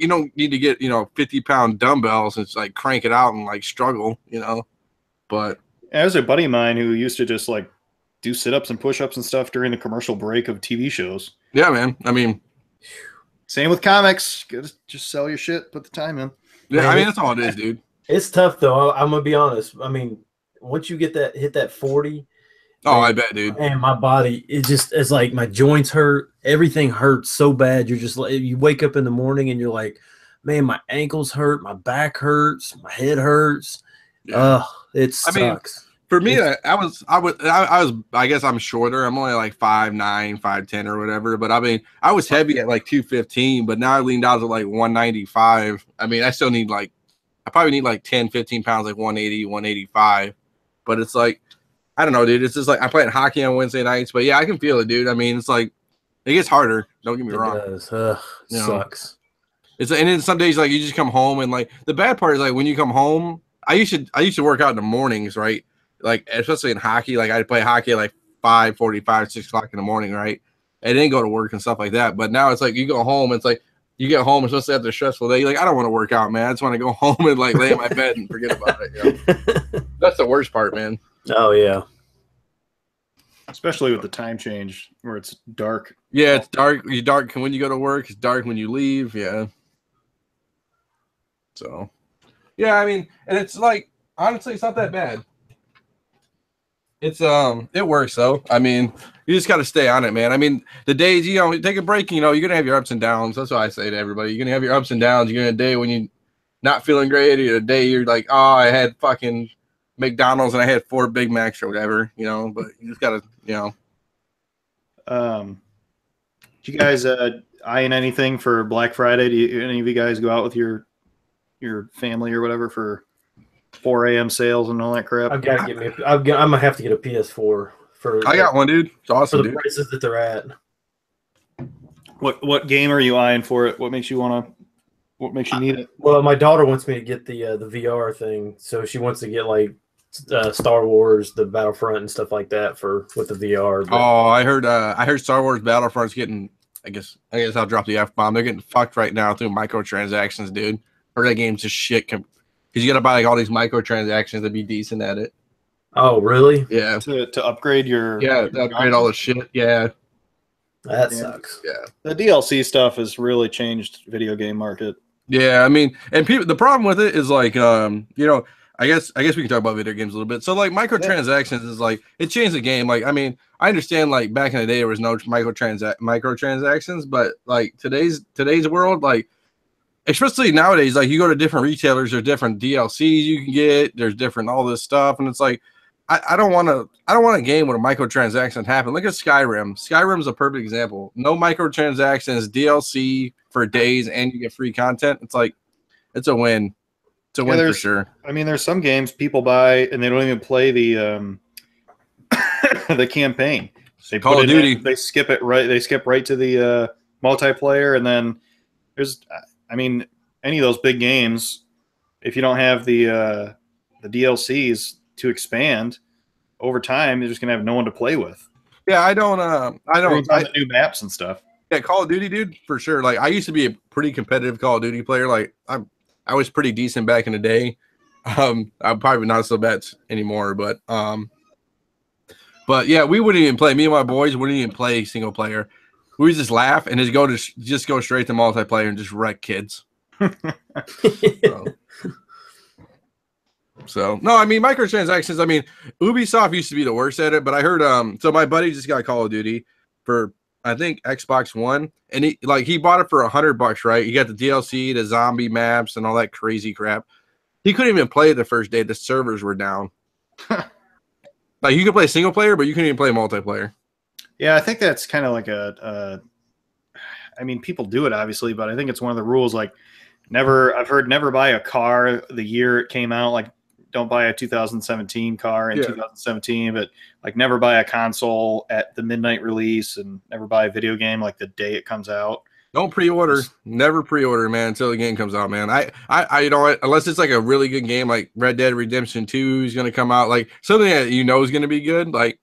don't need to get 50-pound dumbbells and just like crank it out and like struggle. But there's a buddy of mine who used to just like do sit-ups and push-ups and stuff during the commercial break of TV shows. Yeah, man. I mean, same with comics. Just sell your shit, put the time in. Yeah, man, I mean that's all it is, dude. It's tough though. I'm gonna be honest. I mean, once you hit that 40. Oh, I bet, dude. And my body, it's like my joints hurt. Everything hurts so bad. You're just like, you wake up in the morning and you're like, man, my ankles hurt, my back hurts, my head hurts. Yeah. It sucks. I mean, for me, I guess I'm shorter. I'm only like 5'9", 5'10" or whatever. But I mean, I was heavy at like 215, but now I leaned out to like 195. I mean, I probably need like 10, 15 pounds, like 180, 185. But it's like, I don't know, dude. It's just like I played hockey on Wednesday nights, but yeah, I can feel it, dude. I mean, it's like it gets harder. Don't get me wrong. It does. Sucks. And then some days like you just come home and like the bad part is like when you come home, I used to work out in the mornings, right? Like especially in hockey, like I'd play hockey at like 5:45, 6 o'clock in the morning, right? And then go to work and stuff like that. But now it's like you go home, it's like you get home, especially after a stressful day, you're like, I don't want to work out, man. I just want to go home and like lay in my bed and forget about it. That's the worst part, man. Oh yeah. Especially with the time change where it's dark. Yeah, it's dark. You're dark when you go to work. It's dark when you leave. Yeah. So, yeah, I mean, and it's like, honestly, it's not that bad. It's, it works though. I mean, you just got to stay on it, man. I mean, the days, take a break, you're going to have your ups and downs. That's what I say to everybody. You're going to have your ups and downs. You're going to have a day when you're not feeling great, or a day you're like, oh, I had fucking McDonald's and I had 4 Big Macs or whatever, but you just gotta, Do you guys eyeing anything for Black Friday? Do any of you guys go out with your family or whatever for 4 a.m. sales and all that crap? I've got to get me. I'm gonna have to get a PS4 for. I got one, dude. It's awesome, for the dude. prices that they're at. What game are you eyeing for it? What makes you need it? Well, my daughter wants me to get the VR thing, so she wants to get like Star Wars, the Battlefront, and stuff like that with the VR. But Oh, I heard Star Wars Battlefront's getting. I guess I'll drop the F-bomb. They're getting fucked right now through microtransactions, dude. Or that game's just shit. Because you got to buy like all these microtransactions to be decent at it. oh, really? Yeah. To upgrade your To upgrade all the shit. Yeah. That sucks. Yeah. The DLC stuff has really changed video game market. Yeah, I mean, and people. The problem with it is like, I guess we can talk about video games a little bit. So like microtransactions is like it changed the game. Like, I mean, I understand like back in the day there was no microtransactions, but like today's world, like especially nowadays, like you go to different retailers, there's different DLCs you can get, there's different all this stuff, and it's like I don't want a game with a microtransaction happen. Look at Skyrim. Skyrim's a perfect example. No microtransactions, DLC for days, and you get free content. It's like it's a win. It's a win for sure. I mean, there's some games people buy and they don't even play the the campaign. They Call of Duty. They skip it right. They skip right to the multiplayer, and then there's. I mean, any of those big games, if you don't have the DLCs to expand over time, you're just gonna have no one to play with. Yeah, I don't. The new maps and stuff. Yeah, Call of Duty, dude, for sure. Like, I used to be a pretty competitive Call of Duty player. Like, I was pretty decent back in the day. I'm probably not so bad anymore, but yeah, we wouldn't even play. Me and my boys wouldn't even play single player. We would just laugh and just go straight to multiplayer and just wreck kids. So no, I mean microtransactions. I mean, Ubisoft used to be the worst at it, but I heard so my buddy just got Call of Duty for I think Xbox One, and he bought it for $100, right? He got the DLC, the zombie maps, and all that crazy crap. He couldn't even play the first day; the servers were down. Like you could play single player, but you couldn't even play multiplayer. Yeah, I think that's kind of like I mean, people do it obviously, but I think it's one of the rules. Like, I've heard never buy a car the year it came out. Like, don't buy a 2017 car in 2017, but like never buy a console at the midnight release, and never buy a video game like the day it comes out. Don't pre-order. Never pre-order, man, until the game comes out, man. I you know, unless it's like a really good game, like Red Dead Redemption 2 is going to come out, like something that you know is going to be good. Like,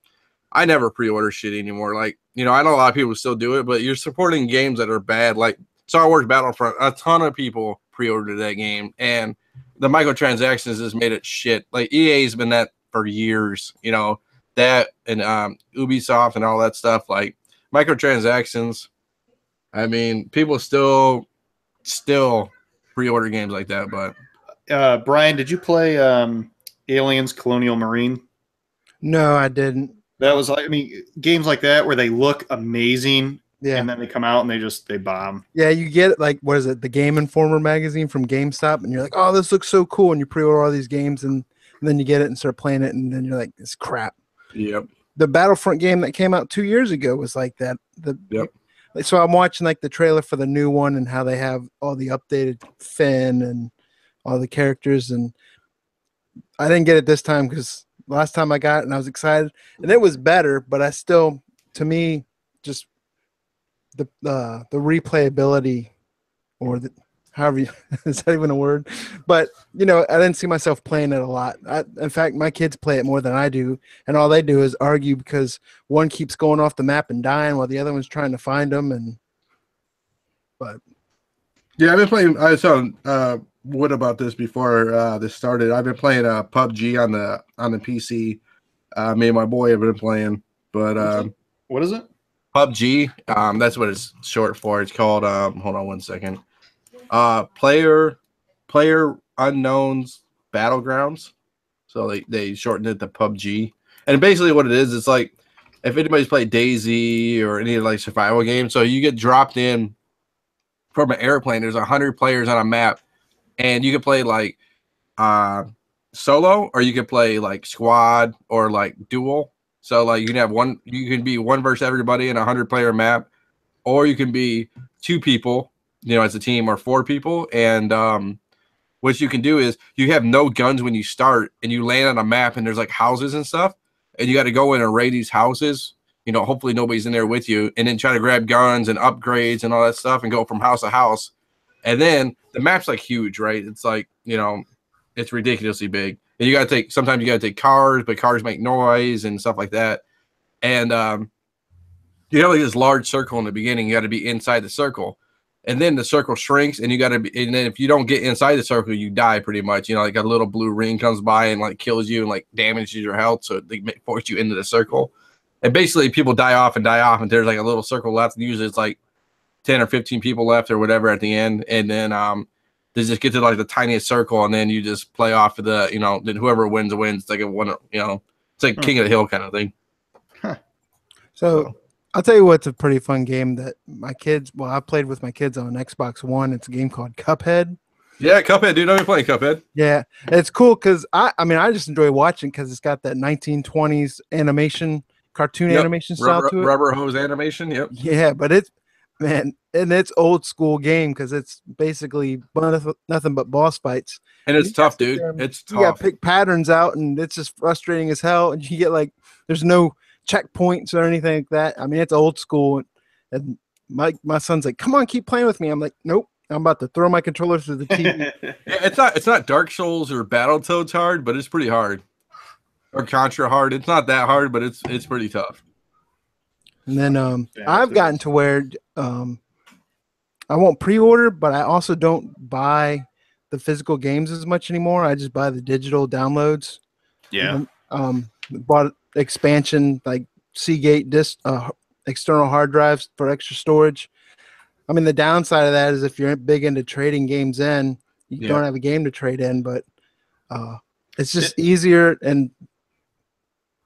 I never pre-order shit anymore. Like, you know, I know a lot of people still do it, but you're supporting games that are bad. Like Star Wars Battlefront, a ton of people pre-ordered that game, and the microtransactions has made it shit. Like EA's been that for years, you know, that and Ubisoft and all that stuff. Like microtransactions. I mean, people still pre-order games like that. But Brian, did you play Aliens Colonial Marine? No, I didn't. That was like, I mean, games like that where they look amazing. Yeah. And then they come out and they bomb. Yeah, you get like, what is it, the Game Informer magazine from GameStop, and you're like, oh, this looks so cool, and you pre-order all these games, and then you get it and start playing it, and then you're like, it's crap. Yep. The Battlefront game that came out 2 years ago was like that. So I'm watching like the trailer for the new one and how they have all the updated Finn and all the characters, and I didn't get it this time because last time I got it and I was excited, and it was better, but I still, to me, just the replayability, or however is that even a word? But you know, I didn't see myself playing it a lot. In fact, my kids play it more than I do, and all they do is argue because one keeps going off the map and dying while the other one's trying to find them. But yeah, I've been playing. I was telling Wood about this before this started. I've been playing PUBG on the PC. Me and my boy have been playing, but what is it? PUBG, that's what it's short for. It's called hold on one second. Player Unknown's Battlegrounds. So they shortened it to PUBG. And basically what it is, it's like if anybody's played DayZ or any like survival games, so you get dropped in from an airplane. There's 100 players on a map, and you can play like solo, or you can play like squad or like duel. So like you can be one versus everybody in a 100-player map, or you can be two people, you know, as a team, or four people. And what you can do is you have no guns when you start, and you land on a map, and there's like houses and stuff, and you got to go in and raid these houses. You know, hopefully nobody's in there with you, and then try to grab guns and upgrades and all that stuff, and go from house to house. And then the map's like huge, right? It's like, you know, it's ridiculously big. And you got to sometimes you got to take cars, but cars make noise and stuff like that. And you have like this large circle in the beginning. You got to be inside the circle. And then the circle shrinks, and you got to be. And then if you don't get inside the circle, you die pretty much. You know, like a little blue ring comes by and like kills you and like damages your health, so they force you into the circle. And basically, people die off, and there's like a little circle left. And usually, it's like 10 or 15 people left or whatever at the end. And then they just get to like the tiniest circle, and then you just play off of the, you know, then whoever wins wins. It's like a one, you know, it's like King of the Hill kind of thing. Huh. So I'll tell you what's a pretty fun game that my kids, I played with my kids on Xbox One. It's a game called Cuphead. Yeah, Cuphead, dude. I've been playing Cuphead. Yeah, it's cool because I just enjoy watching because it's got that 1920s animation, cartoon animation style to it. Rubber hose animation. Yep. Yeah, but it's it's old school game because it's basically nothing but boss fights. And it's tough, dude. It's tough. You got to pick patterns out, and it's just frustrating as hell. And you get like, there's no checkpoints or anything like that. I mean, it's old school. And my son's like, "Come on, keep playing with me." I'm like, "Nope, I'm about to throw my controller through the TV." Yeah, it's not Dark Souls or Battletoads hard, but it's pretty hard. Or Contra hard. It's not that hard, but it's pretty tough. And then I've gotten to where I won't pre-order, but I also don't buy the physical games as much anymore. I just buy the digital downloads. Yeah. Bought expansion like Seagate disk, external hard drives for extra storage. I mean, the downside of that is if you're big into trading games in, you don't have a game to trade in, but it's just easier, and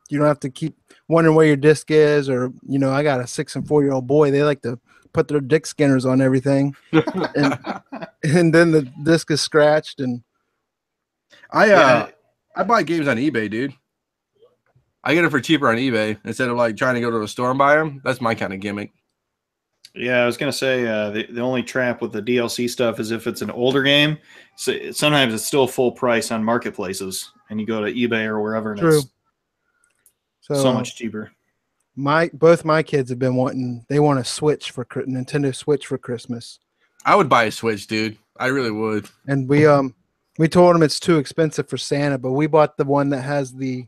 you don't have to keep wondering where your disc is, or, you know, I got a 6 and 4-year-old boy. They like to put their dick skinners on everything, and then the disc is scratched. And I buy games on eBay, dude. I get it for cheaper on eBay instead of like trying to go to a store and buy them. That's my kind of gimmick. Yeah, I was gonna say the only trap with the DLC stuff is if it's an older game. So sometimes it's still full price on marketplaces, and you go to eBay or wherever, and it's so much cheaper. Both my kids have been wanting. They want a Switch for Nintendo Switch for Christmas. I would buy a Switch, dude. I really would. And we told them it's too expensive for Santa, but we bought the one that has the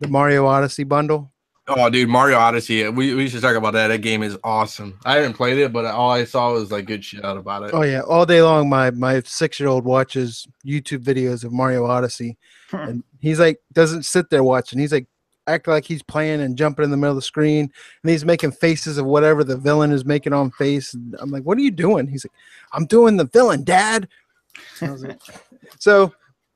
Mario Odyssey bundle. Oh, dude, Mario Odyssey. We should talk about that. That game is awesome. I haven't played it, but all I saw was like good shit out about it. Oh yeah, all day long my 6-year-old watches YouTube videos of Mario Odyssey, and he's like doesn't sit there watching. He's like act like he's playing and jumping in the middle of the screen, and he's making faces of whatever the villain is making on face. And I'm like, "What are you doing?" He's like, "I'm doing the villain, Dad." So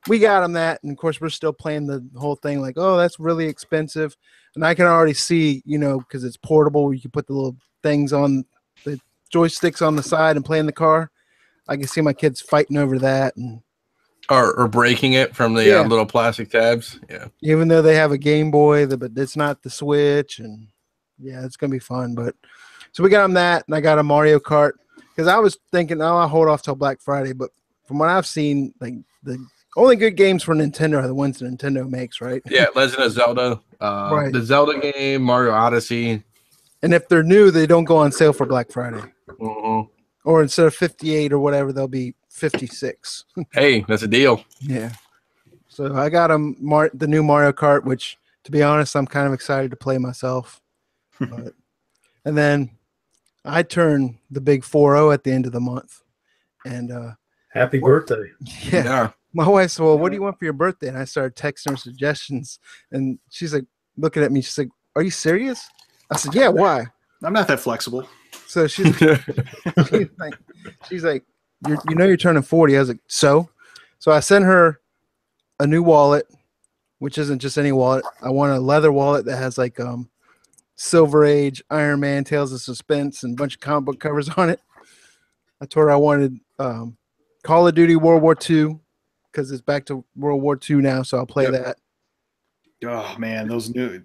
we got him that, and of course we're still playing the whole thing like, "Oh, that's really expensive." And I can already see, you know, because it's portable, you can put the little things on the joysticks on the side and play in the car. I can see my kids fighting over that, and or breaking it from the little plastic tabs. Yeah. Even though they have a Game Boy, but it's not the Switch, and yeah, it's gonna be fun. But so we got them that, and I got a Mario Kart because I was thinking, oh, I'll hold off till Black Friday. But from what I've seen, like the only good games for Nintendo are the ones that Nintendo makes, right? Yeah, Legend of Zelda, right. The Zelda game, Mario Odyssey. And if they're new, they don't go on sale for Black Friday. Uh-huh. Or instead of 58 or whatever, they'll be 56. Hey, that's a deal. Yeah. So I got the new Mario Kart, which, to be honest, I'm kind of excited to play myself. And then I turn the big 4-0 at the end of the month. And happy birthday. Yeah. My wife said, "Well, what do you want for your birthday?" And I started texting her suggestions. And she's like, looking at me, she's like, "Are you serious?" I said, "Yeah, why?" I'm not that flexible. So she's like, you're turning 40. I was like, so I sent her a new wallet, which isn't just any wallet. I want a leather wallet that has like Silver Age, Iron Man, Tales of Suspense, and a bunch of comic book covers on it. I told her I wanted Call of Duty World War II because it's back to World War II now, so I'll play that. Oh man, those new.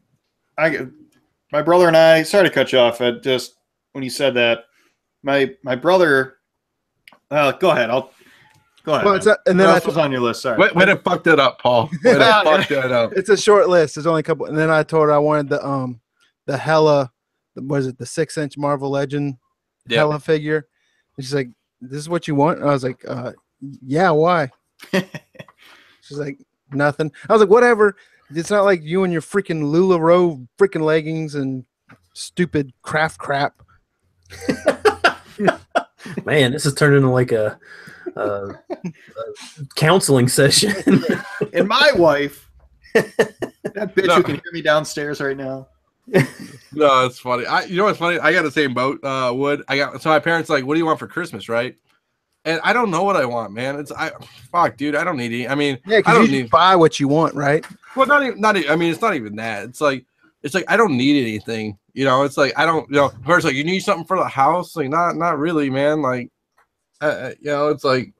My brother and I. Sorry to cut you off. Just when you said that, my brother. Go ahead. I'll go ahead. Well, and then what else was on your list? Sorry. Way to fuck that up, Paul. Way to fuck that up. It's a short list. There's only a couple. And then I told her I wanted the Hella. What is it? The 6-inch Marvel Legend Hella figure. And she's like, "This is what you want?" And I was like, "Yeah, why?" She's like, nothing. I was like, whatever. It's not like you and your freaking LuLaRoe freaking leggings and stupid craft crap. Man, this is turning into like a counseling session. And my wife, that bitch who can hear me downstairs right now. No, it's funny. You know what's funny? I got the same boat. Wood. So my parents like, what do you want for Christmas, right? And I don't know what I want, man. Fuck, dude. I don't need any. I mean, Yeah, I don't because you need. buy what you want, right? Well, not even. I mean, it's not even that. It's like I don't need anything. You know, it's like I don't. You know, first like you need something for the house. Like not really, man. Like, you know, it's like.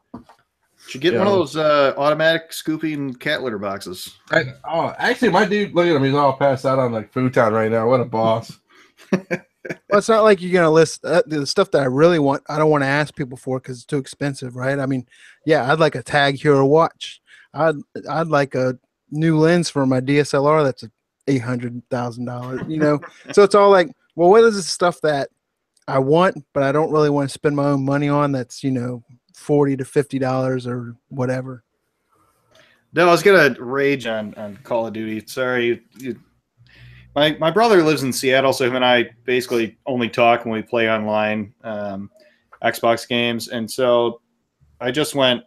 Should get one of those automatic scooping cat litter boxes. Actually, my dude, look at him. He's all passed out on like futon right now. What a boss. Well, it's not like you're gonna list the stuff that I really want. I don't want to ask people for because it's too expensive, right? I mean, yeah, I'd like a Tag Heuer watch. I'd like a new lens for my DSLR. That's $800,000. You know, so it's all like, well, what is the stuff that I want, but I don't really want to spend my own money on? That's $40 to $50 or whatever. No, I was gonna rage on Call of Duty. Sorry, my brother lives in Seattle, so him and I basically only talk when we play online Xbox games, and so I just went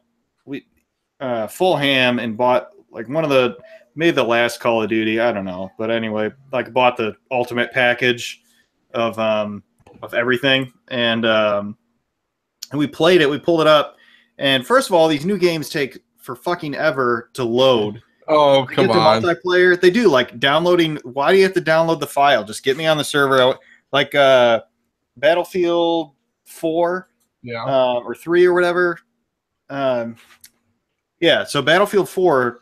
full ham and bought like maybe the last Call of Duty. I don't know, but anyway, like bought the ultimate package of everything, and we played it. We pulled it up, and first of all, these new games take for fucking ever to load. Oh, come on. Multiplayer, they do like downloading. Why do you have to download the file? Just get me on the server. Like Battlefield 4 or 3 or whatever. Yeah, so Battlefield 4,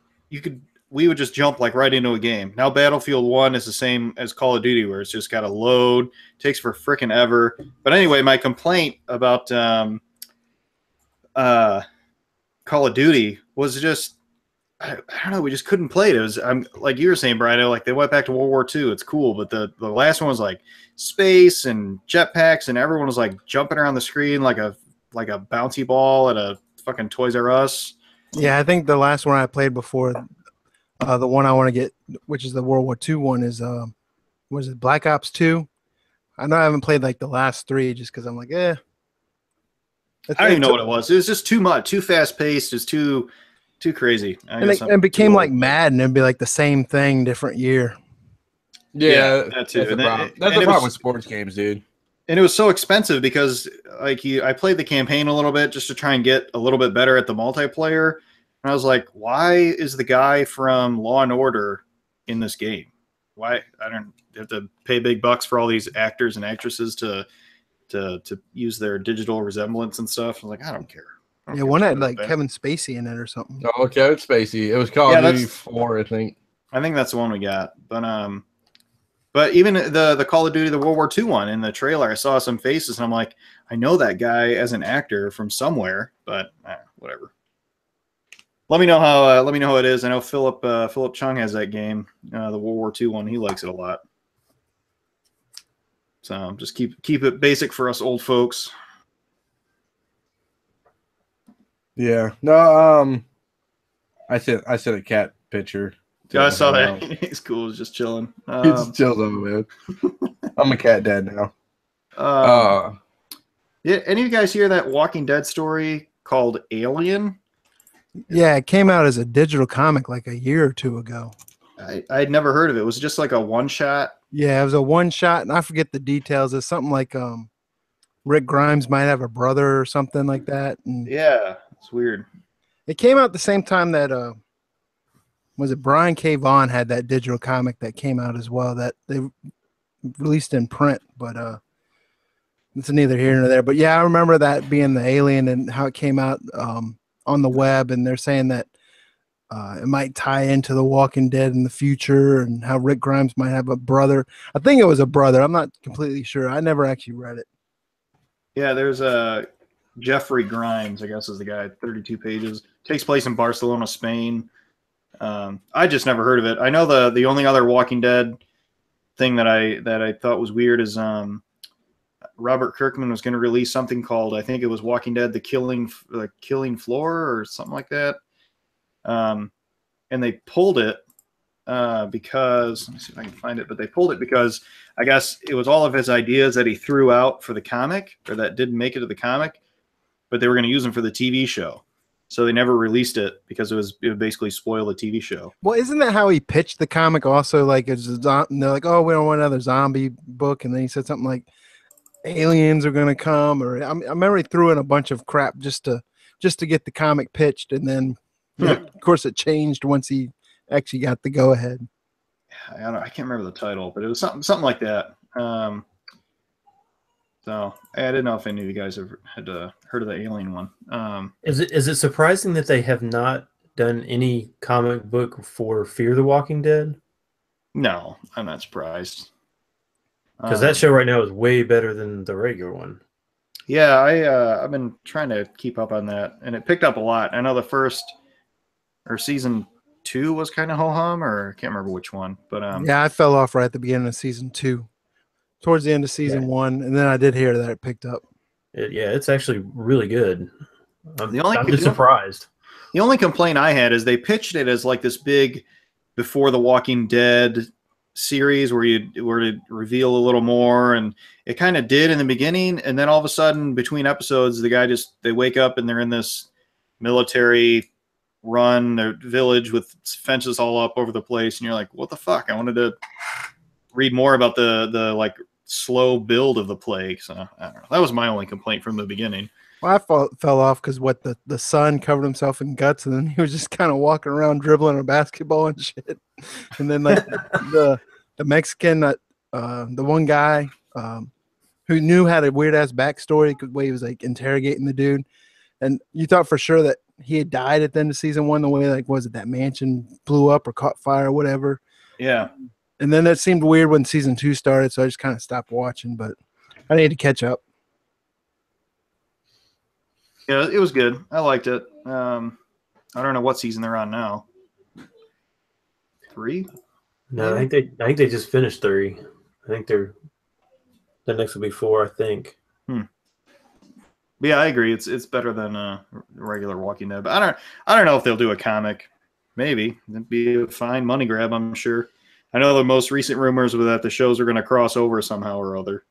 we would just jump like right into a game. Now Battlefield 1 is the same as Call of Duty, where it's just got to load, takes for freaking ever. But anyway, my complaint about Call of Duty was just I don't know, we just couldn't play it. It was like you were saying, Brian, like they went back to World War II. It's cool, but the last one was like space and jetpacks, and everyone was like jumping around the screen like a bouncy ball at a fucking Toys R Us. Yeah, I think the last one I played before, the one I want to get, which is the World War II one, is was it Black Ops 2? I know I haven't played like the last 3 just because I'm like, I don't even know what it was. It was just too much, too fast paced. It's too crazy. And it became like Madden. It'd be like the same thing, different year. Yeah, that too. That's the problem. That's the problem with sports games, dude. And it was so expensive because I played the campaign a little bit just to try and get a little bit better at the multiplayer. And I was like, why is the guy from Law and Order in this game? Why I don't have to pay big bucks for all these actors and actresses to use their digital resemblance and stuff. I was like, I don't care. Yeah, one had like Kevin Spacey in it or something. Oh, Kevin Spacey. It was Call of Duty 4, I think. I think that's the one we got. But even the Call of Duty, the World War II one, in the trailer, I saw some faces, and I'm like, I know that guy as an actor from somewhere, but whatever. Let me know how it is. I know Philip Chung has that game, the World War II one. He likes it a lot. So just keep it basic for us old folks. Yeah. No. I sent a cat picture. Yeah, I saw that. He's cool. He's just chilling. He just chills over, man. I'm a cat dad now. Yeah. Any of you guys hear that Walking Dead story called Alien? Yeah, it came out as a digital comic like a year or 2 ago. I'd never heard of it. It was just like a one shot. Yeah, it was a one shot, and I forget the details. It's something like Rick Grimes might have a brother or something like that. And yeah, it's weird. It came out the same time that was it Brian K. Vaughan had that digital comic that came out as well that they released in print, but it's neither here nor there. But yeah, I remember that being the Alien and how it came out on the web, and they're saying that it might tie into The Walking Dead in the future, and how Rick Grimes might have a brother. I think it was a brother. I'm not completely sure. I never actually read it. Yeah, there's a Jeffrey Grimes, I guess is the guy. 32 pages. Takes place in Barcelona, Spain. I just never heard of it. I know the only other Walking Dead thing that I thought was weird is Robert Kirkman was going to release something called, I think it was Walking Dead: The Killing Floor or something like that. and they pulled it because let me see if I can find it. But they pulled it because I guess it was all of his ideas that he threw out for the comic, or that didn't make it to the comic, but they were going to use them for the TV show. So they never released it because it would basically spoil the TV show. Well, isn't that how he pitched the comic? Also, like they're like, "Oh, we don't want another zombie book," and then he said something like, "Aliens are going to come," or I remember he threw in a bunch of crap just to get the comic pitched, and then of course it changed once he actually got the go ahead. I can't remember the title, but it was something like that. So I didn't know if any of you guys have had heard of the Alien one. Is it surprising that they have not done any comic book for Fear the Walking Dead? No, I'm not surprised. Because that show right now is way better than the regular one. Yeah, I've been trying to keep up on that, and it picked up a lot. I know the first or season 2 was kind of ho-hum, or I can't remember which one. But yeah, I fell off right at the beginning of season 2. Towards the end of season 1, and then I did hear that it picked up. It's actually really good. I'm just surprised. The only complaint I had is they pitched it as like this big Before the Walking Dead series where you were to reveal a little more, and it kind of did in the beginning, and then all of a sudden between episodes they wake up and they're in this military run, their village with fences all up over the place, and you're like, what the fuck? I wanted to read more about the like slow build of the plague. So I don't know. That was my only complaint from the beginning. Well, I fell off because the son covered himself in guts, and then he was just kind of walking around dribbling a basketball and shit. And then like the Mexican, the one guy who knew had a weird ass backstory, the way he was like interrogating the dude, and you thought for sure that he had died at the end of season 1. The way like was it that mansion blew up or caught fire or whatever. Yeah. And then that seemed weird when season 2 started, so I just kind of stopped watching, but I need to catch up. Yeah, it was good. I liked it. I don't know what season they're on now. 3? No, I think they just finished 3. I think the next will be 4, I think. But yeah, I agree. It's better than regular Walking Dead. But I don't know if they'll do a comic. Maybe. It'd be a fine money grab, I'm sure. I know the most recent rumors were that the shows are going to cross over somehow or other.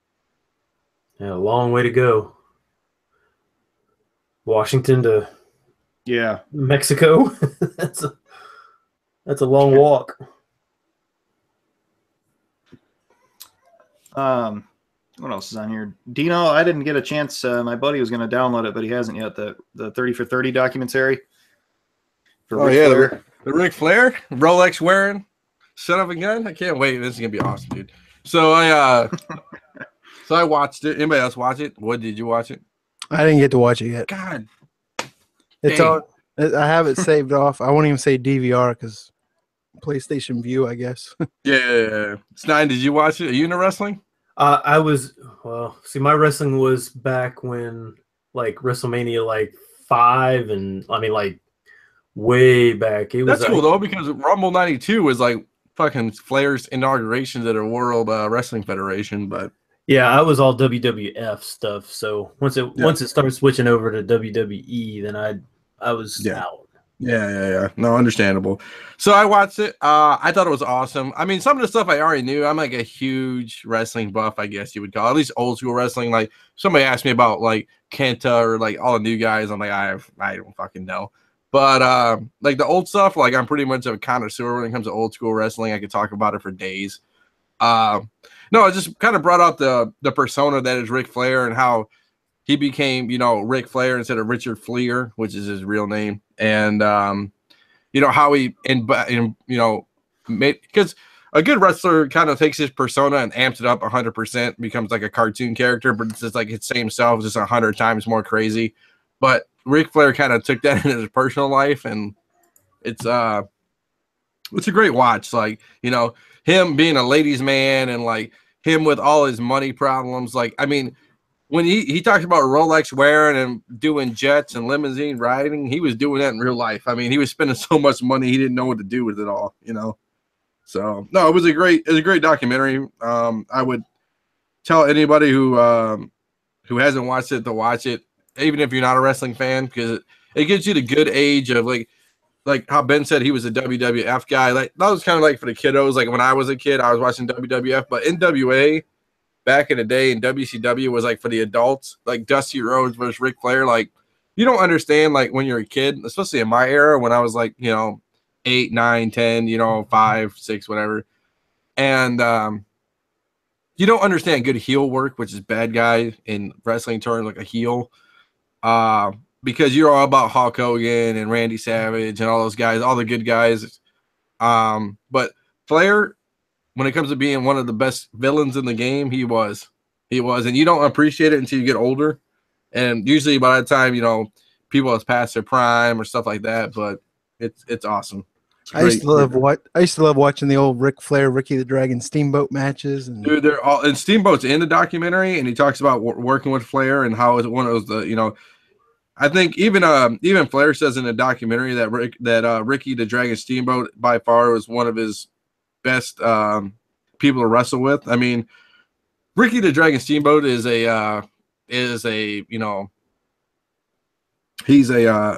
Yeah, a long way to go. Washington to Mexico. That's a long walk. What else is on here? Dino, I didn't get a chance. My buddy was going to download it, but he hasn't yet. The 30 for 30 documentary. The Ric Flair, Rolex wearing, son of a gun. I can't wait. This is gonna be awesome, dude. So I watched it. Anybody else watch it? What did you watch it? I didn't get to watch it yet. God, it's all. I have it saved off. I won't even say DVR because PlayStation View, I guess. Yeah. Stein, did you watch it? Are you into wrestling? I was. Well, see, my wrestling was back when like WrestleMania 5, and I mean like way back. It was That's cool though, because Rumble '92 was like fucking Flair's inauguration to the World Wrestling Federation. But yeah, I was all WWF stuff. So once it started switching over to WWE, then I was out. Yeah. No, understandable. So I watched it. I thought it was awesome. I mean, some of the stuff I already knew. I'm like a huge wrestling buff, I guess you would call it. At least old school wrestling. Like somebody asked me about like Kenta or like all the new guys. I'm like, I don't fucking know. But like the old stuff, like I'm pretty much a connoisseur when it comes to old school wrestling. I could talk about it for days. No, it just kind of brought out the persona that is Ric Flair and how he became, Ric Flair instead of Richard Fleer, which is his real name. And, how he, made, because a good wrestler kind of takes his persona and amps it up 100%, becomes like a cartoon character, but it's just like his same self, just 100 times more crazy. But Ric Flair kind of took that in his personal life, and it's a great watch. Like, him being a ladies' man and like him with all his money problems. Like, I mean, when he talks about Rolex wearing and doing jets and limousine riding, he was doing that in real life. I mean, he was spending so much money, he didn't know what to do with it all, So no, it was a great documentary. I would tell anybody who hasn't watched it to watch it, even if you're not a wrestling fan, because it gives you the good age of like like how Ben said he was a WWF guy. Like that was kind of like for the kiddos. Like when I was a kid, I was watching WWF, but NWA back in the day in WCW was like for the adults, like Dusty Rhodes versus Ric Flair. Like you don't understand like when you're a kid, especially in my era when I was like 8, 9, 10, 5, 6, whatever, and you don't understand good heel work, which is bad guy in wrestling terms, like a heel. Because you're all about Hulk Hogan and Randy Savage and all those guys, all the good guys. But Flair, when it comes to being one of the best villains in the game, he was, and you don't appreciate it until you get older. And usually by the time, people have passed their prime or stuff like that, but it's awesome. I used to love watching the old Ric Flair, Ricky the Dragon Steamboat matches. And dude, they're all, and Steamboat's in the documentary, and he talks about working with Flair and how it's one of those, I think even Flair says in the documentary that Ricky the Dragon Steamboat by far was one of his best people to wrestle with. I mean, Ricky the Dragon Steamboat is a he's a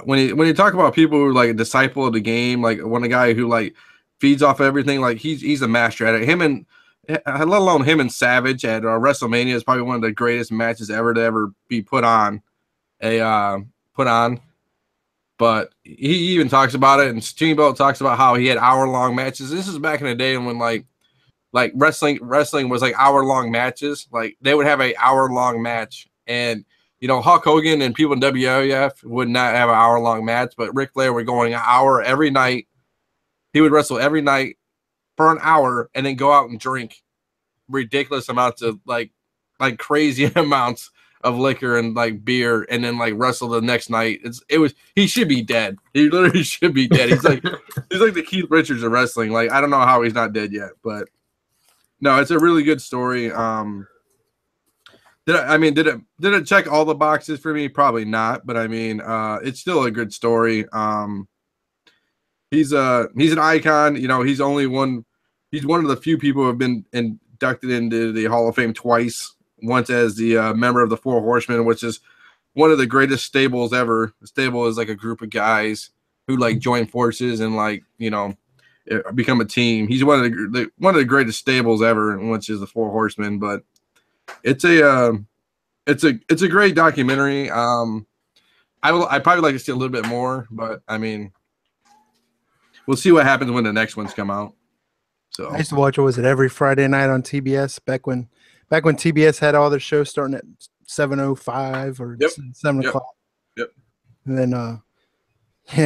when you talk about people who are like a disciple of the game, like one guy who like feeds off everything, like he's a master at it. Let alone him and Savage at WrestleMania is probably one of the greatest matches ever to ever be put on. But he even talks about it, and Steamboat talks about how he had hour-long matches. This is back in the day when like wrestling was like hour-long matches. Like they would have a hour-long match, and Hulk Hogan and people in WWF would not have an hour-long match, but Ric Flair would go an hour every night. He would wrestle every night for an hour and then go out and drink ridiculous amounts of like crazy amounts of liquor and like beer, and then like wrestle the next night. He should be dead. He literally should be dead. He's like the Keith Richards of wrestling. Like I don't know how he's not dead yet, but no, it's a really good story. Did it check all the boxes for me? Probably not, but I mean, it's still a good story. He's an icon. He's one of the few people who have been inducted into the Hall of Fame twice. Once as the member of the Four Horsemen, which is one of the greatest stables ever. The stable is like a group of guys who like join forces and like become a team. He's one of the greatest stables ever, which is the Four Horsemen. But it's a great documentary. I'd probably like to see a little bit more, but I mean, we'll see what happens when the next ones come out. So I used to watch, what was it, every Friday night on TBS back when TBS had all their shows starting at 7:05 or 7 o'clock. Yep. And then I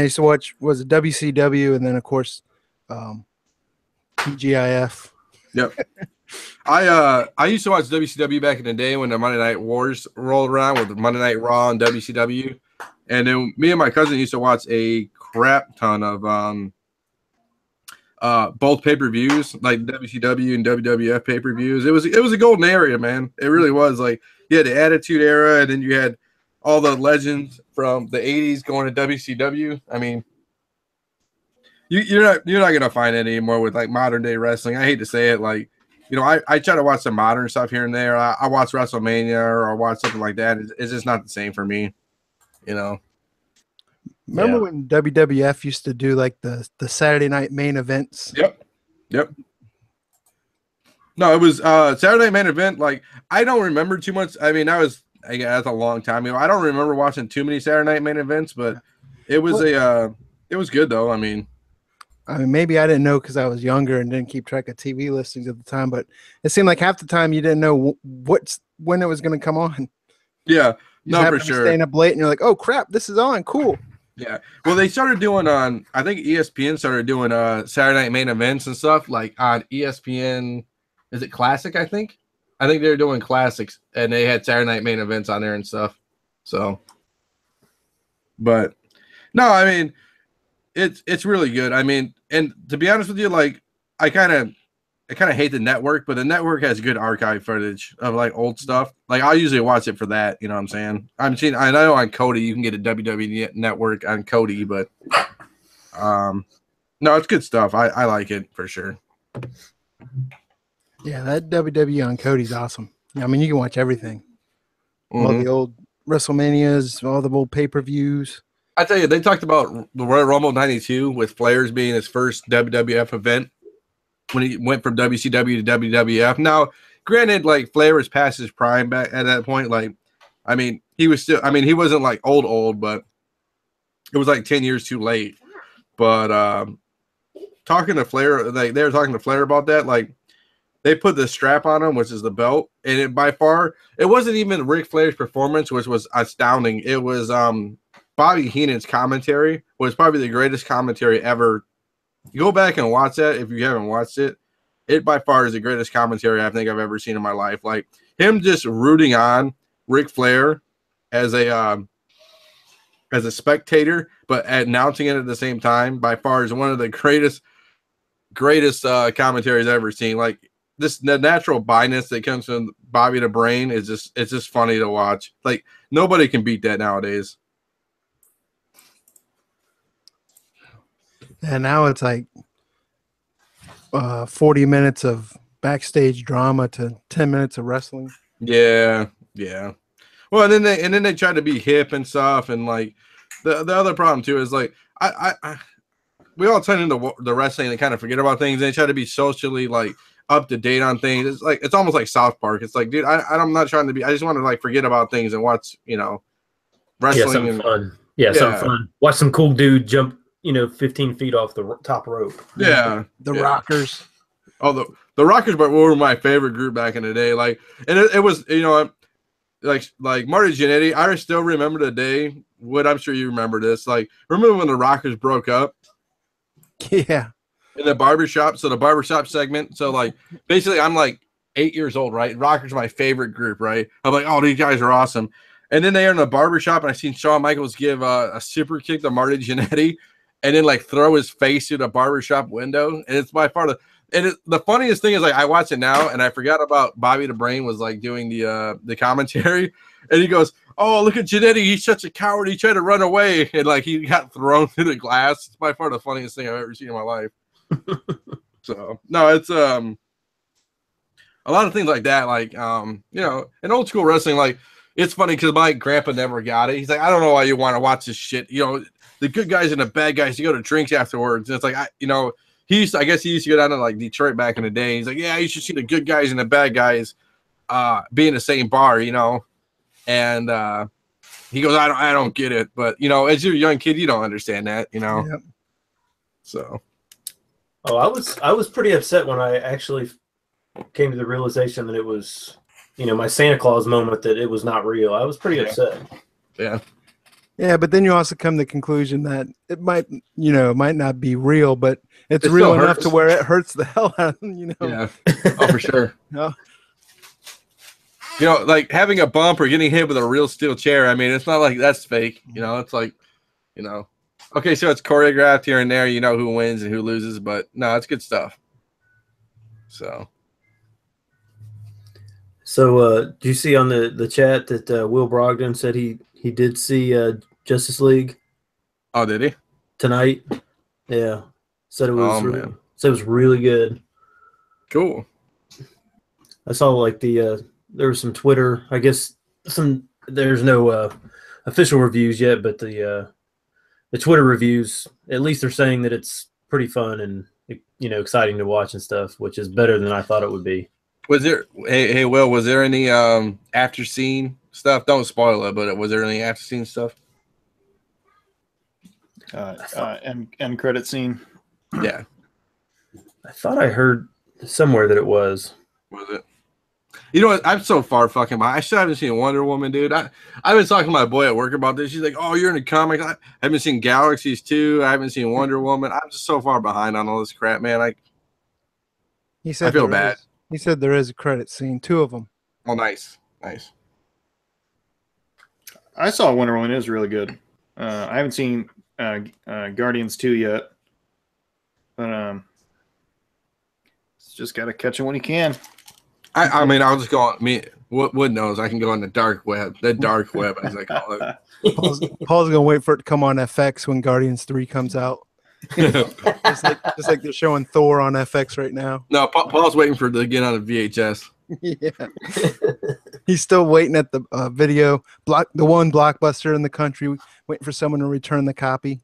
used to watch, was it WCW, and then of course TGIF. Yep. I used to watch WCW back in the day when the Monday Night Wars rolled around with Monday Night Raw and WCW. And then me and my cousin used to watch a crap ton of both pay-per-views, like WCW and WWF pay-per-views. It was a golden area, man. It really was. Like you had the Attitude Era, and then you had all the legends from the 80s going to WCW. I mean, you're not gonna find it anymore with like modern day wrestling. I hate to say it, like I try to watch some modern stuff here and there. I watch WrestleMania or watch something like that. It's just not the same for me, Remember when WWF used to do like the Saturday night main events? Yep. No, it was Saturday main event. Like I don't remember too much. I mean, that's a long time ago. I don't remember watching too many Saturday night main events, but it was it was good though. I mean, maybe I didn't know because I was younger and didn't keep track of TV listings at the time, but it seemed like half the time you didn't know when it was going to come on. Yeah, no, for sure. Staying up late and you're like, oh crap, this is on, cool. Yeah, well, they started doing I think ESPN started doing Saturday night main events and stuff like on ESPN. Is it Classic? I think they were doing classics, and they had Saturday night main events on there and stuff. So, but no, I mean, it's really good. I mean, and to be honest with you, like I kind of hate the network, but the network has good archive footage of like old stuff. Like I'll usually watch it for that. You know what I'm saying? I know on Kodi you can get a WWE network on Kodi, but no, it's good stuff. I like it for sure. Yeah, that WWE on Kodi's awesome. I mean, you can watch everything. All the old WrestleManias, all the old pay-per-views. I tell you, they talked about the Royal Rumble '92 with Flair's being his first WWF event when he went from WCW to WWF. Now, granted, like Flair was past his prime back at that point. Like, I mean, he was still. I mean, he wasn't like old, but it was like 10 years too late. But talking to Flair, like they were talking to Flair about that. Like, they put the strap on him, which is the belt, and it by far it wasn't even Ric Flair's performance, which was astounding. It was Bobby Heenan's commentary was probably the greatest commentary ever. You go back and watch that if you haven't watched it. It by far is the greatest commentary I think I've ever seen in my life. Like him just rooting on Ric Flair as a spectator, but announcing it at the same time, by far is one of the greatest commentaries I've ever seen. Like the natural bias that comes from Bobby the Brain is just funny to watch. Like nobody can beat that nowadays. And now it's like 40 minutes of backstage drama to 10 minutes of wrestling. Yeah. Well, and then they try to be hip and stuff, and like the other problem too is like we all turn into the wrestling and kind of forget about things. And they try to be socially like up to date on things. It's like it's almost like South Park. It's like, dude, I'm not trying to be. I just want to like forget about things and watch, wrestling. Yeah, something fun. Yeah, something fun. Watch some cool dude jump, 15 feet off the top rope. Yeah, the Rockers. Oh, the Rockers were my favorite group back in the day. Like, and it was, like Marty Jannetty. I still remember the day. Wood, I'm sure you remember this. Like, remember when the Rockers broke up? Yeah. In the barbershop. So the barbershop segment. So like, basically, I'm like 8 years old, right? Rockers are my favorite group, right? I'm like, oh, these guys are awesome. And then they are in the barbershop, and I seen Shawn Michaels give a super kick to Marty Jannetty, and then like throw his face through the barbershop window. And it's by far the funniest thing is like I watch it now and I forgot about Bobby the Brain was like doing the commentary, and he goes, "Oh, look at Jannetty, he's such a coward. He tried to run away, and like he got thrown through the glass." It's by far the funniest thing I've ever seen in my life. So no, it's a lot of things like that. Like in old school wrestling, like it's funny because my grandpa never got it. He's like, I don't know why you want to watch this shit. The good guys and the bad guys, you go to drinks afterwards. And it's like, I guess he used to go down to like Detroit back in the day. He's like, yeah, you should see the good guys and the bad guys be in the same bar, and he goes, I don't get it. But, as you're a young kid, you don't understand that, Yep. So. Oh, I was pretty upset when I actually came to the realization that it was, my Santa Claus moment, that it was not real. I was pretty upset. Yeah. Yeah, but then you also come to the conclusion that it might not be real, but it's It real still enough hurts. to where it hurts the hell out of them, Yeah. Oh, for sure. No. Like having a bump or getting hit with a real steel chair. I mean, it's not like that's fake. It's like, okay, so it's choreographed here and there. You know who wins and who loses, but no, it's good stuff. So do you see on the chat that Will Brogdon said he did see Justice League? Oh, did he? Tonight? Yeah. Said it was man. Said it was really good. Cool. I saw like there was some Twitter, I guess there's no official reviews yet, but the Twitter reviews, at least they're saying that it's pretty fun and exciting to watch and stuff, which is better than I thought it would be. Was there? Hey, Will, was there any after scene stuff? Don't spoil it, but was there any after scene stuff? End credit scene. Yeah. I thought I heard somewhere that it was. Was it? You know what? I'm so far fucking behind. I still haven't seen Wonder Woman, dude. I've been talking to my boy at work about this. She's like, "Oh, you're in the comics." I haven't seen Galaxies 2. I haven't seen Wonder Woman. I'm just so far behind on all this crap, man. I feel bad. He said there is a credit scene, 2 of them. Oh, nice. I saw Wonder Woman. It was really good. I haven't seen Guardians 2 yet, but just got to catch it when you can. I mean, I'll just go on. Wood knows I can go on the dark web. The dark web, as I call it. Paul's gonna wait for it to come on FX when Guardians 3 comes out. just like they're showing Thor on FX right now. No, Paul's waiting for it to get on a VHS. Yeah. He's still waiting at the video the one Blockbuster in the country, waiting for someone to return the copy.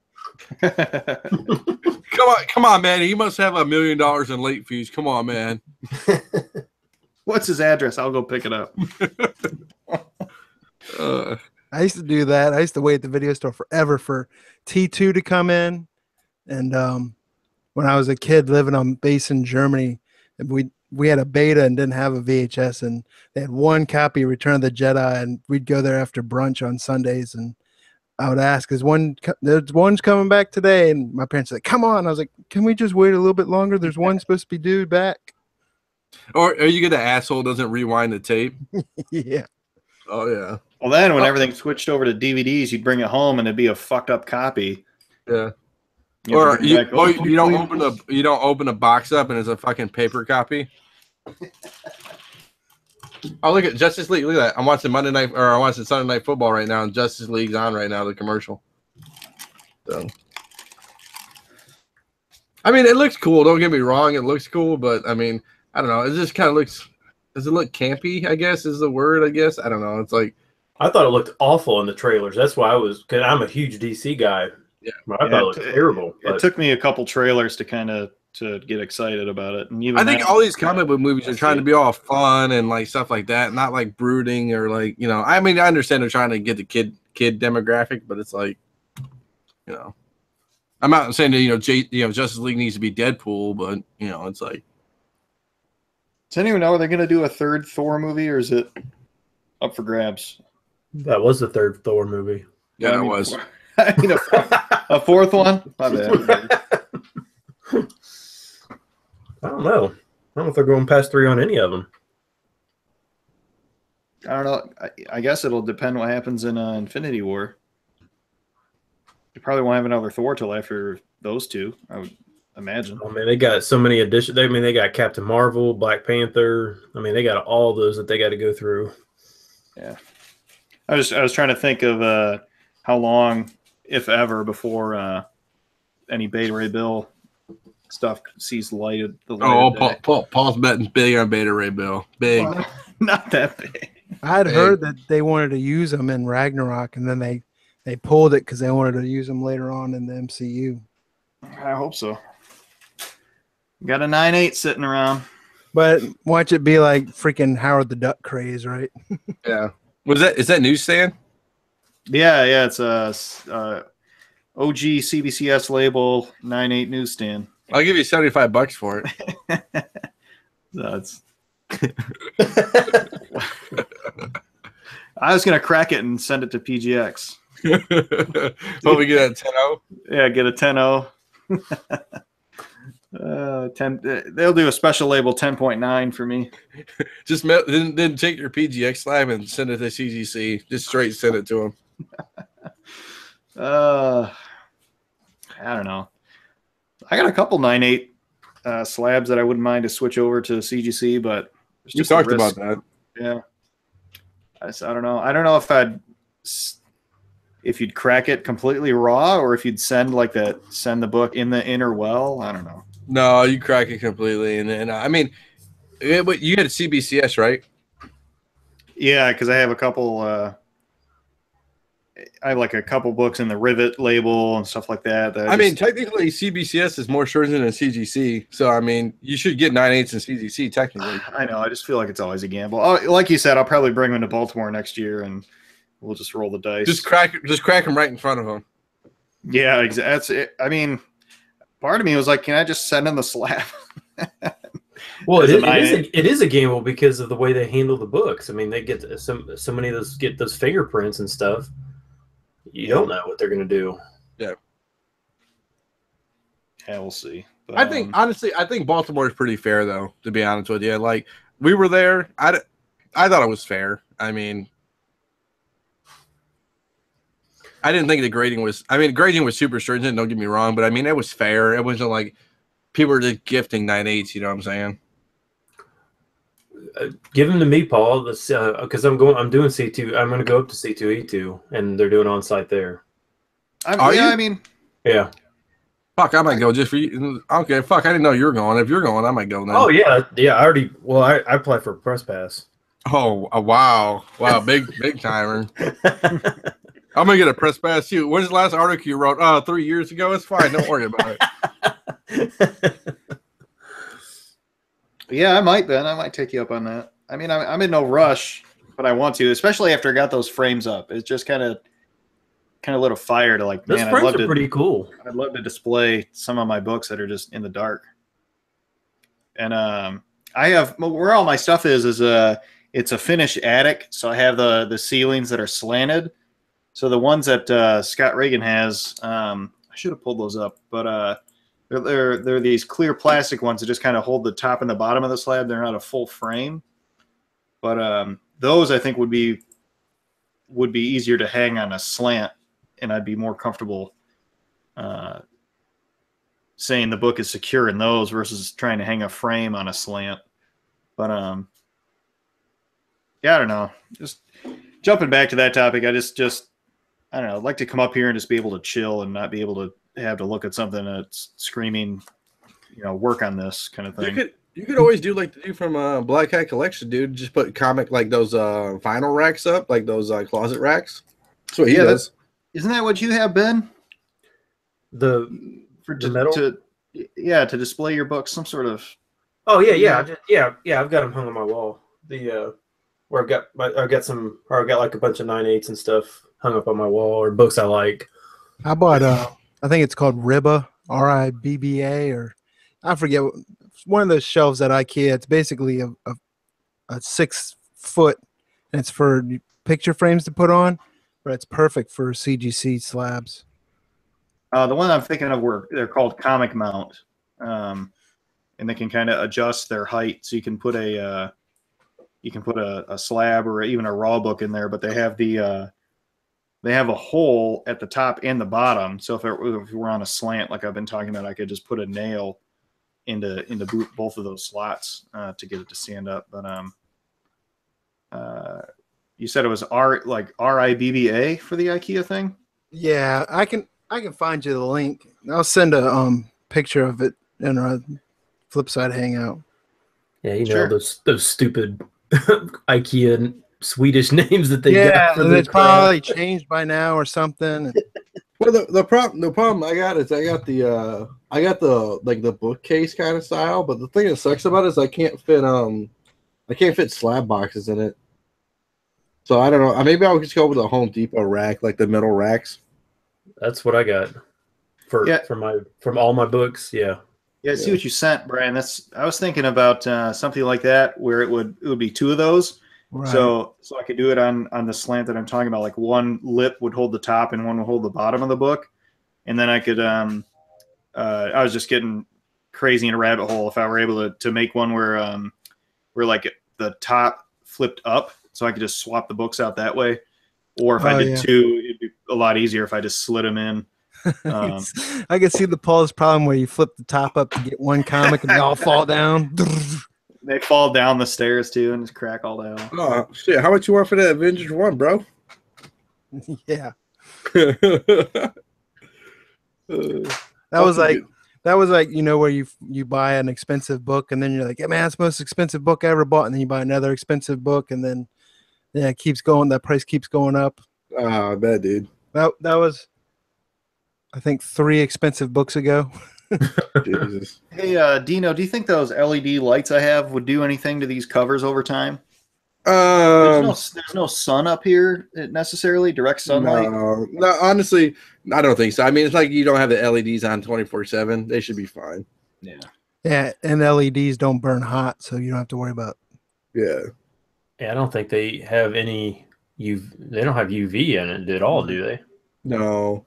Come on, man. He must have $1 million in late fees. Come on, man. What's his address? I'll go pick it up. I used to do that. I used to wait at the video store forever for T2 to come in. And when I was a kid living on base in Germany, we had a beta and didn't have a VHS, and they had one copy of Return of the Jedi, and we'd go there after brunch on Sundays, and I would ask, there's one's coming back today? And my parents said, come on. I was like, can we just wait a little bit longer? There's one supposed to be due back. Or are you get an asshole doesn't rewind the tape? Yeah. Oh, yeah. Well, then when everything switched over to DVDs, you'd bring it home and it'd be a fucked up copy. Yeah. Or you don't open a box up and it's a fucking paper copy. Oh, look at Justice League. Look at that. I'm watching Sunday Night Football right now, and Justice League's on right now, the commercial. So, I mean, it looks cool. Don't get me wrong. It looks cool, but I mean, I don't know. It just kind of looks. Does it look campy? I guess is the word. I guess I don't know. It's like I thought it looked awful in the trailers. That's why because I'm a huge DC guy. Yeah, I thought it looked terrible. It took me a couple trailers to get excited about it. And even I think all these comic book movies are trying to be all fun and like stuff like that, not like brooding or like, you know, I mean, I understand they're trying to get the kid demographic, but it's like, you know, I'm not saying that, Justice League needs to be Deadpool, but you know, it's like. Does anyone know, are they going to do a third Thor movie, or is it up for grabs? That was the third Thor movie. Yeah, it was. I mean, a fourth one? My bad. I don't know. I don't know if they're going past 3 on any of them. I don't know. I guess it'll depend what happens in Infinity War. You probably won't have another Thor till after those two, I would imagine. I mean, they got so many additions. I mean, they got Captain Marvel, Black Panther. I mean, they got all those that they got to go through. Yeah. I was trying to think of how long, if ever, before any Beta Ray Bill stuff sees the light of the light. Paul's betting big on Beta Ray Bill. Big. Well, not that big. I had heard that they wanted to use them in Ragnarok, and then they pulled it because they wanted to use them later on in the MCU. I hope so. Got a 9.8 sitting around. But watch it be like freaking Howard the Duck craze, right? Yeah. Is that newsstand? Yeah, it's a OG CBCS label 9.8 newsstand. I'll give you $75 for it. That's. I was gonna crack it and send it to PGX. What we get at 10-0? Yeah, get a 10-0. 10. They'll do a special label 10.9 for me. Just then take your PGX slab and send it to CGC. Just straight send it to them. I don't know. I got a couple 9.8 slabs that I wouldn't mind to switch over to CGC, but you talked about that. Yeah. I don't know. I don't know if you'd crack it completely raw or if you'd send the book in the inner well. I don't know. No, you crack it completely, and I mean, you had CBCS, right? Yeah, because I have a couple. I have like a couple books in the rivet label and stuff like that. I mean, technically, CBCS is more stringent than CGC, so I mean, you should get 9.8s in CGC technically. I know. I just feel like it's always a gamble. Like you said, I'll probably bring them to Baltimore next year, and we'll just roll the dice. Just crack them right in front of them. Yeah, exactly. That's it. I mean, part of me was like, can I just send them the slab? Well, it is a gamble because of the way they handle the books. I mean, they get so many of those get those fingerprints and stuff. You don't know what they're going to do. Yeah. Yeah, we'll see. But, I think Baltimore is pretty fair, though, to be honest with you. Like, we were there. I thought it was fair. I mean, I didn't think the grading was super stringent, don't get me wrong, but I mean, it was fair. It wasn't like people were just gifting 9.8s, you know what I'm saying? Give them to me, Paul, because I'm doing C2. I'm going to go up to C2E2, and they're doing on-site there. Yeah. Yeah. Fuck, I might go just for you. Okay, fuck, I didn't know you were going. If you're going, I might go then. Oh yeah, yeah. I already. Well, I applied for a press pass. Oh, wow, big timer. I'm gonna get a press pass too. When's the last article you wrote? 3 years ago. It's fine. Don't worry about it. Yeah, I might, Ben. I might take you up on that. I mean, I'm in no rush, but I want to, especially after I got those frames up. It's just kind of lit a fire to like, Those man, frames are pretty cool. I'd love to display some of my books that are just in the dark. And I have where all my stuff is it's a finished attic, so I have the ceilings that are slanted. So the ones that Scott Reagan has, I should have pulled those up, but they're these clear plastic ones that just kind of hold the top and the bottom of the slab. They're not a full frame, but those I think would be easier to hang on a slant, and I'd be more comfortable saying the book is secure in those versus trying to hang a frame on a slant. But yeah, I don't know. Just jumping back to that topic, I just I don't know. I'd like to come up here and just be able to chill and not be able to have to look at something that's screaming, work on this kind of thing. You could always do like the dude from Black Hat Collection, dude. Just put comic like those vinyl racks up, like those closet racks. That's what he does. Isn't that what you have, Ben? The metal? To display your books, some sort of. Oh yeah. I've got them hung on my wall. Where I've got like a bunch of 9/8 and stuff hung up on my wall, or books I like. I bought I think it's called Ribba, RIBBA, or I forget, one of those shelves at IKEA. It's basically a 6 foot, and it's for picture frames to put on, but it's perfect for CGC slabs. The one I'm thinking of, they're called Comic Mount, and they can kind of adjust their height, so you can put a slab or even a raw book in there, but they have a hole at the top and the bottom. So if we're on a slant, like I've been talking about, I could just put a nail into both of those slots to get it to stand up. But you said it was RIBBA for the IKEA thing? Yeah, I can find you the link. I'll send a picture of it in our Flipside hangout. Yeah, sure. Those stupid IKEA Swedish names that they got. Yeah, it's probably changed by now or something. Well, the problem I got is I got the like the bookcase kind of style, but the thing that sucks about it is I can't fit slab boxes in it. So I don't know. Maybe I'll just go with a Home Depot rack, like the metal racks. That's what I got from all my books. Yeah. Yeah, I see what you sent, Brian. I was thinking about something like that where it would be 2 of those. Right. So I could do it on the slant that I'm talking about. Like one lip would hold the top and one would hold the bottom of the book, and then I could. I was just getting crazy in a rabbit hole if I were able to make one where like the top flipped up, so I could just swap the books out that way. Or if I did 2, it'd be a lot easier if I just slid them in. I can see the Paul's problem where you flip the top up to get one comic and they all fall down. They fall down the stairs too and just crack all down. Oh shit! How much you want for that Avengers 1, bro? Yeah. That was like where you buy an expensive book and then you're like, yeah, man, it's the most expensive book I ever bought, and then you buy another expensive book and then it keeps going. That price keeps going up. Oh, I bet, dude. That was, I think, 3 expensive books ago. Jesus. Hey, Dino, do you think those LED lights I have would do anything to these covers over time? There's no sun up here necessarily, direct sunlight. No, honestly, I don't think so. I mean, it's like you don't have the LEDs on 24/7. They should be fine. Yeah, and LEDs don't burn hot, so you don't have to worry about. Yeah. Yeah, I don't think they have any They don't have UV in it at all, do they? No.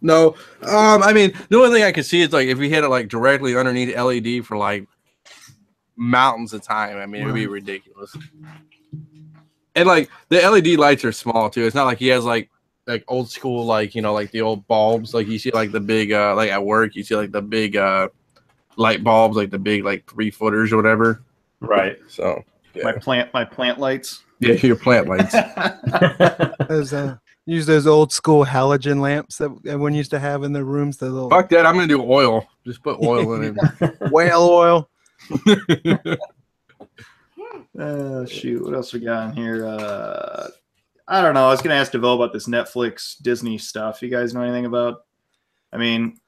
I mean, the only thing I could see is like if we had it like directly underneath LED for like mountains of time. I mean, it would be ridiculous. And like the LED lights are small too. It's not like he has like old school, like, like the old bulbs. Like you see like the big like at work, you see like the big light bulbs, like the big like 3-footers or whatever. Right. So my plant lights. Yeah, your plant lights. Use those old school halogen lamps that everyone used to have in their rooms. The little Fuck that. I'm gonna do oil. Just put oil in whale oil. it. Shoot, what else we got in here? I don't know. I was gonna ask DeVoe about this Netflix Disney stuff. You guys know anything about? I mean,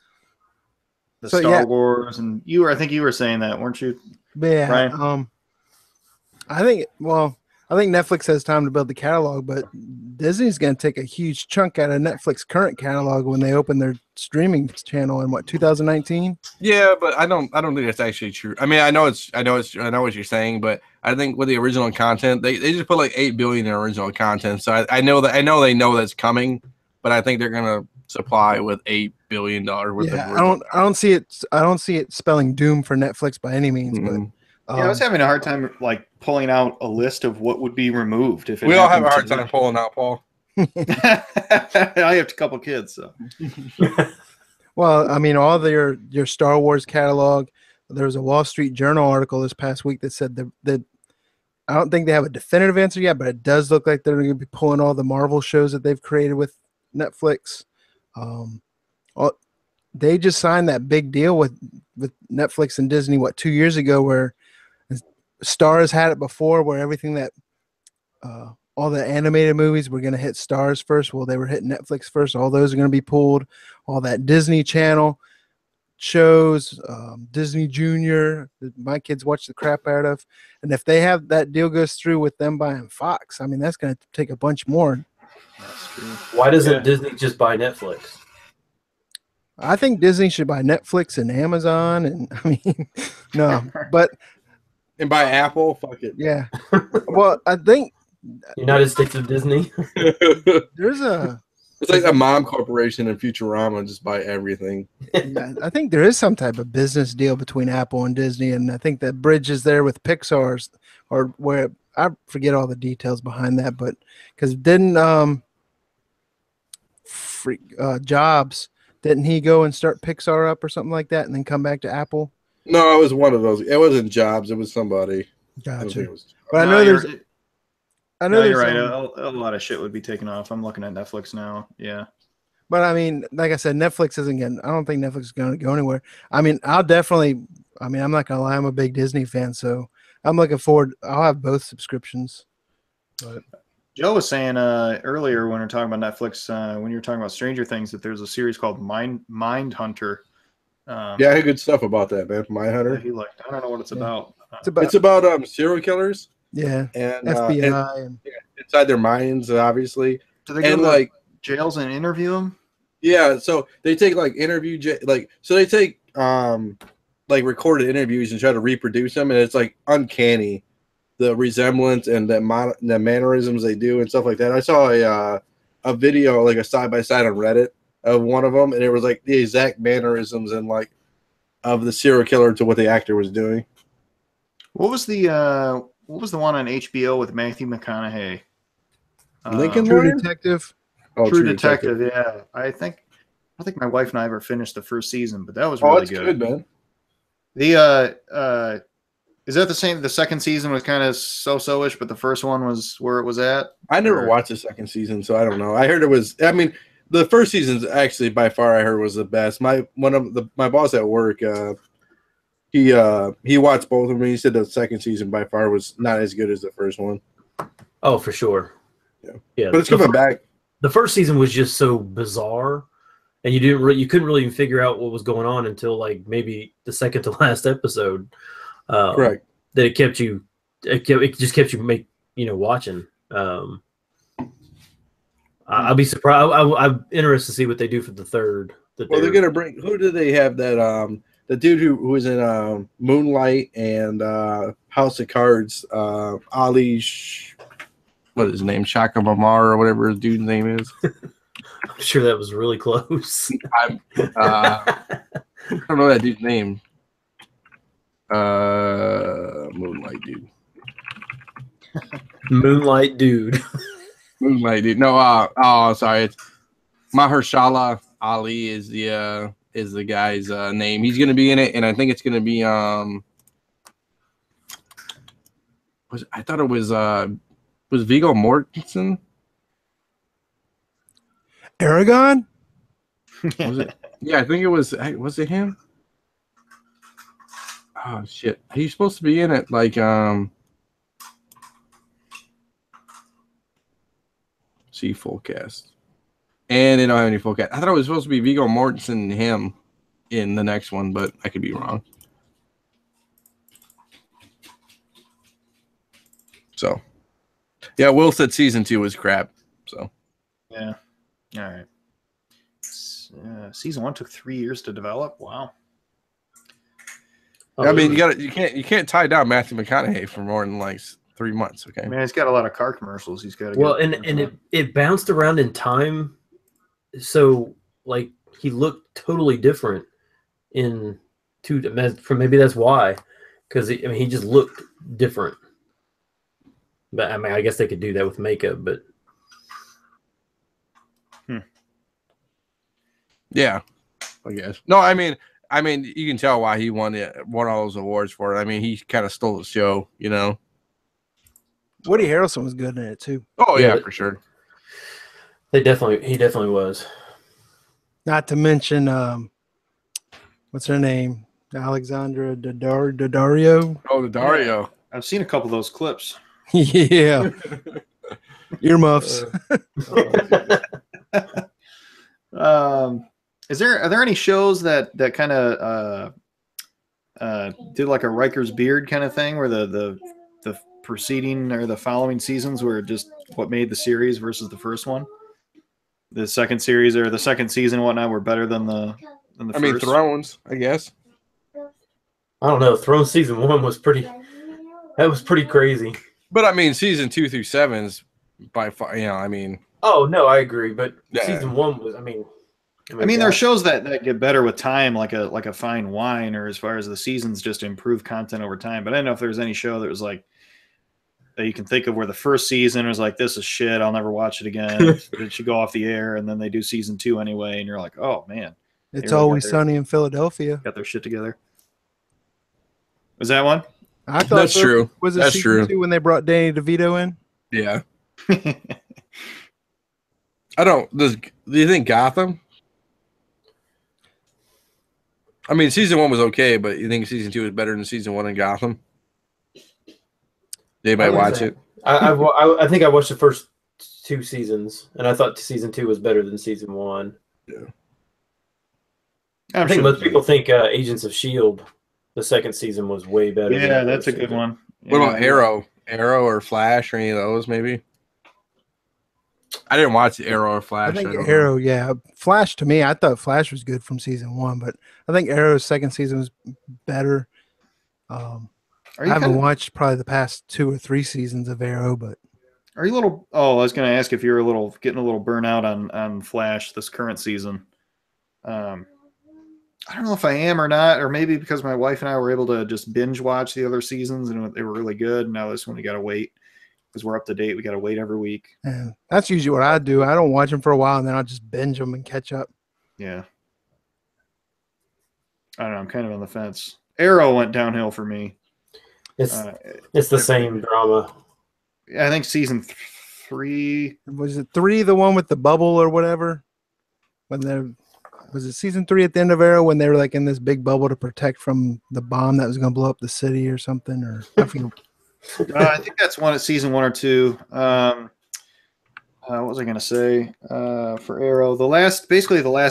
the Star Wars, and I think you were saying that, weren't you? Yeah. Brian? I think Netflix has time to build the catalog, but Disney's going to take a huge chunk out of Netflix current catalog when they open their streaming channel in 2019. Yeah, but I don't think that's actually true. I mean, I know what you're saying, but I think with the original content, they just put like 8 billion in original content. So I know they know that's coming, but I think they're gonna supply with $8 billion worth of. I don't see it spelling doom for Netflix by any means, but. I was having a hard time like pulling out a list of what would be removed if it we all have a hard time pulling out, Paul. I have a couple kids, so. Well, I mean, all your Star Wars catalog. There was a Wall Street Journal article this past week that said that I don't think they have a definitive answer yet, but it does look like they're going to be pulling all the Marvel shows that they've created with Netflix. They just signed that big deal with Netflix and Disney 2 years ago, where Stars had it before, where everything that all the animated movies were going to hit Stars first. Well, they were hitting Netflix first. All those are going to be pulled. All that Disney Channel shows, Disney Junior, my kids watch the crap out of. And if they have that deal goes through with them buying Fox, I mean, that's going to take a bunch more. That's true. Why doesn't Disney just buy Netflix? I think Disney should buy Netflix and Amazon. And I mean, no, but. And buy Apple, fuck it. Yeah. Well, I think United States of Disney. It's like a mom corporation in Futurama, just buy everything. Yeah, I think there is some type of business deal between Apple and Disney, and I think that bridge is there with Pixar's, or where I forget all the details behind that, but because Jobs, didn't he go and start Pixar up or something like that, and then come back to Apple? No, it was one of those. It wasn't Jobs. It was somebody. Gotcha. But I know you're right. A A lot of shit would be taken off. I'm looking at Netflix now. Yeah. But I mean, like I said, Netflix isn't getting. I don't think Netflix is going to go anywhere. I mean, I'm not going to lie. I'm a big Disney fan, so I'm looking forward. I'll have both subscriptions. But Joe was saying earlier when we were talking about Netflix, when you were talking about Stranger Things, that there's a series called Mind Hunter. Yeah, I heard good stuff about that, man. Mindhunter. I don't know what it's about. It's about serial killers. Yeah, and FBI and inside their minds, obviously. Do they go to jails and interview them? Yeah, so they take they take recorded interviews and try to reproduce them, and it's like uncanny, the resemblance and the mannerisms they do and stuff like that. I saw a video, like a side by side on Reddit of one of them, and it was like the exact mannerisms and like of the serial killer to what the actor was doing. What was the one on HBO with Matthew McConaughey? Lincoln True Lawyer? Detective. Oh, True Detective. Yeah, I think my wife and I ever finished the first season, but that was really good, man. The is that the same? The second season was kind of so-ish, but the first one was where it was at. I never watched the second season, so I don't know. I heard it was. I mean, the first season's actually by far I heard was the best. My boss at work, he watched both of them. He said the second season by far was not as good as the first one. Oh, for sure. Yeah. But it's coming back. The first season was just so bizarre, and you couldn't really even figure out what was going on until like maybe the second to last episode. Correct. That it just kept you watching. I'll be surprised. I'm interested to see what they do for the third. Well, they're gonna bring. Who do they have? That the dude who was in Moonlight and House of Cards. Ali, what is his name? Shaka Mamar or whatever his dude's name is. I'm sure that was really close. I don't know that dude's name. Moonlight dude. Moonlight dude. Moonlight dude. No, sorry. It's Mahershala Ali is the guy's name. He's gonna be in it, and I think it's gonna be I thought it was Viggo Mortensen. Aragon? Was it? Yeah, I think it was. Was it him? Oh shit! He's supposed to be in it. Like see full cast, and they don't have any full cast. I thought it was supposed to be Viggo Mortensen and him in the next one, but I could be wrong. So, yeah, Will said season 2 was crap. So, yeah, all right. Season 1 took 3 years to develop. Wow. I mean, you can't tie down Matthew McConaughey for more than like 3 months. Okay. I mean, he's got a lot of car commercials. He's got. It bounced around in time, so like he looked totally different in maybe that's why, because he just looked different. But I mean, I guess they could do that with makeup, but yeah, I guess. No, I mean, you can tell why he won all those awards for it. I mean, he kind of stole the show, you know. Woody Harrelson was good in it too. Oh yeah, for sure. He definitely was. Not to mention, what's her name? Alexandra Daddario. Oh, Daddario. Yeah. I've seen a couple of those clips. Yeah. Earmuffs. Are there any shows that kind of did like a Riker's Beard kind of thing, where the preceding or the following seasons were just what made the series versus the first one? The second series or the second season and whatnot were better than the first? I mean, Thrones, I guess. I don't know. Thrones season 1 was pretty crazy. But I mean, season 2 through 7 is by far, you know, I mean. Oh no, I agree. But yeah. Season 1 was, I mean, there are shows that get better with time, like a fine wine, or as far as the seasons just improve content over time. But I don't know if there's any show that was like that you can think of where the first season was like, this is shit, I'll never watch it again. It should go off the air, and then they do season 2 anyway, and you're like, oh man, It's Always Sunny in Philadelphia. Got their shit together. Was that one? I thought that's true. Was it that's season true. 2 when they brought Danny DeVito in? Yeah. Do you think Gotham? I mean, season 1 was okay, but you think season 2 is better than season 1 in Gotham? Did anybody watch it? I think I watched the first 2 seasons, and I thought season 2 was better than season 1. Yeah. I think most people think Agents of S.H.I.E.L.D., the second season, was way better. Yeah, that's a good one. What about Arrow? Arrow or Flash or any of those, maybe? I didn't watch Arrow or Flash. I think Arrow, yeah. Flash, to me, I thought Flash was good from season 1, but I think Arrow's second season was better. I haven't watched probably the past 2 or 3 seasons of Arrow, but are you a little? Oh, I was going to ask if you're getting a little burnout on Flash this current season. I don't know if I am or not, or maybe because my wife and I were able to just binge watch the other seasons and they were really good. Now this one we got to wait because we're up to date. We got to wait every week. Yeah, that's usually what I do. I don't watch them for a while and then I'll just binge them and catch up. Yeah. I don't know. I'm kind of on the fence. Arrow went downhill for me. It's the same drama. I think season 3. Was it 3, the one with the bubble or whatever? Was it season 3 at the end of Arrow when they were like in this big bubble to protect from the bomb that was going to blow up the city or something? Or I think that's season 1 or 2. What was I going to say for Arrow? The last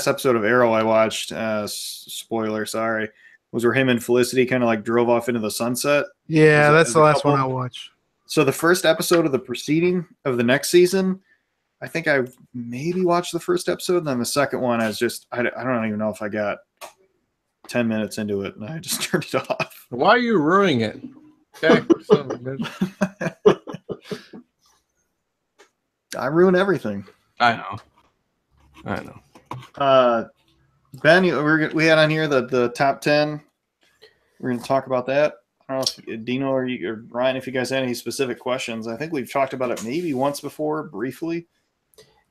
episode of Arrow I watched, spoiler, sorry, was where him and Felicity kind of like drove off into the sunset. Yeah, that's the last one I watched. So the first episode of the preceding of the next season, I think I maybe watched the first episode, and then the second one, I don't even know if I got 10 minutes into it, and I just turned it off. Why are you ruining it? Okay. I ruin everything. I know. Ben, we had on here the top 10. We're going to talk about that. I don't know if Dino or Ryan, if you guys had any specific questions. I think we've talked about it maybe once before, briefly.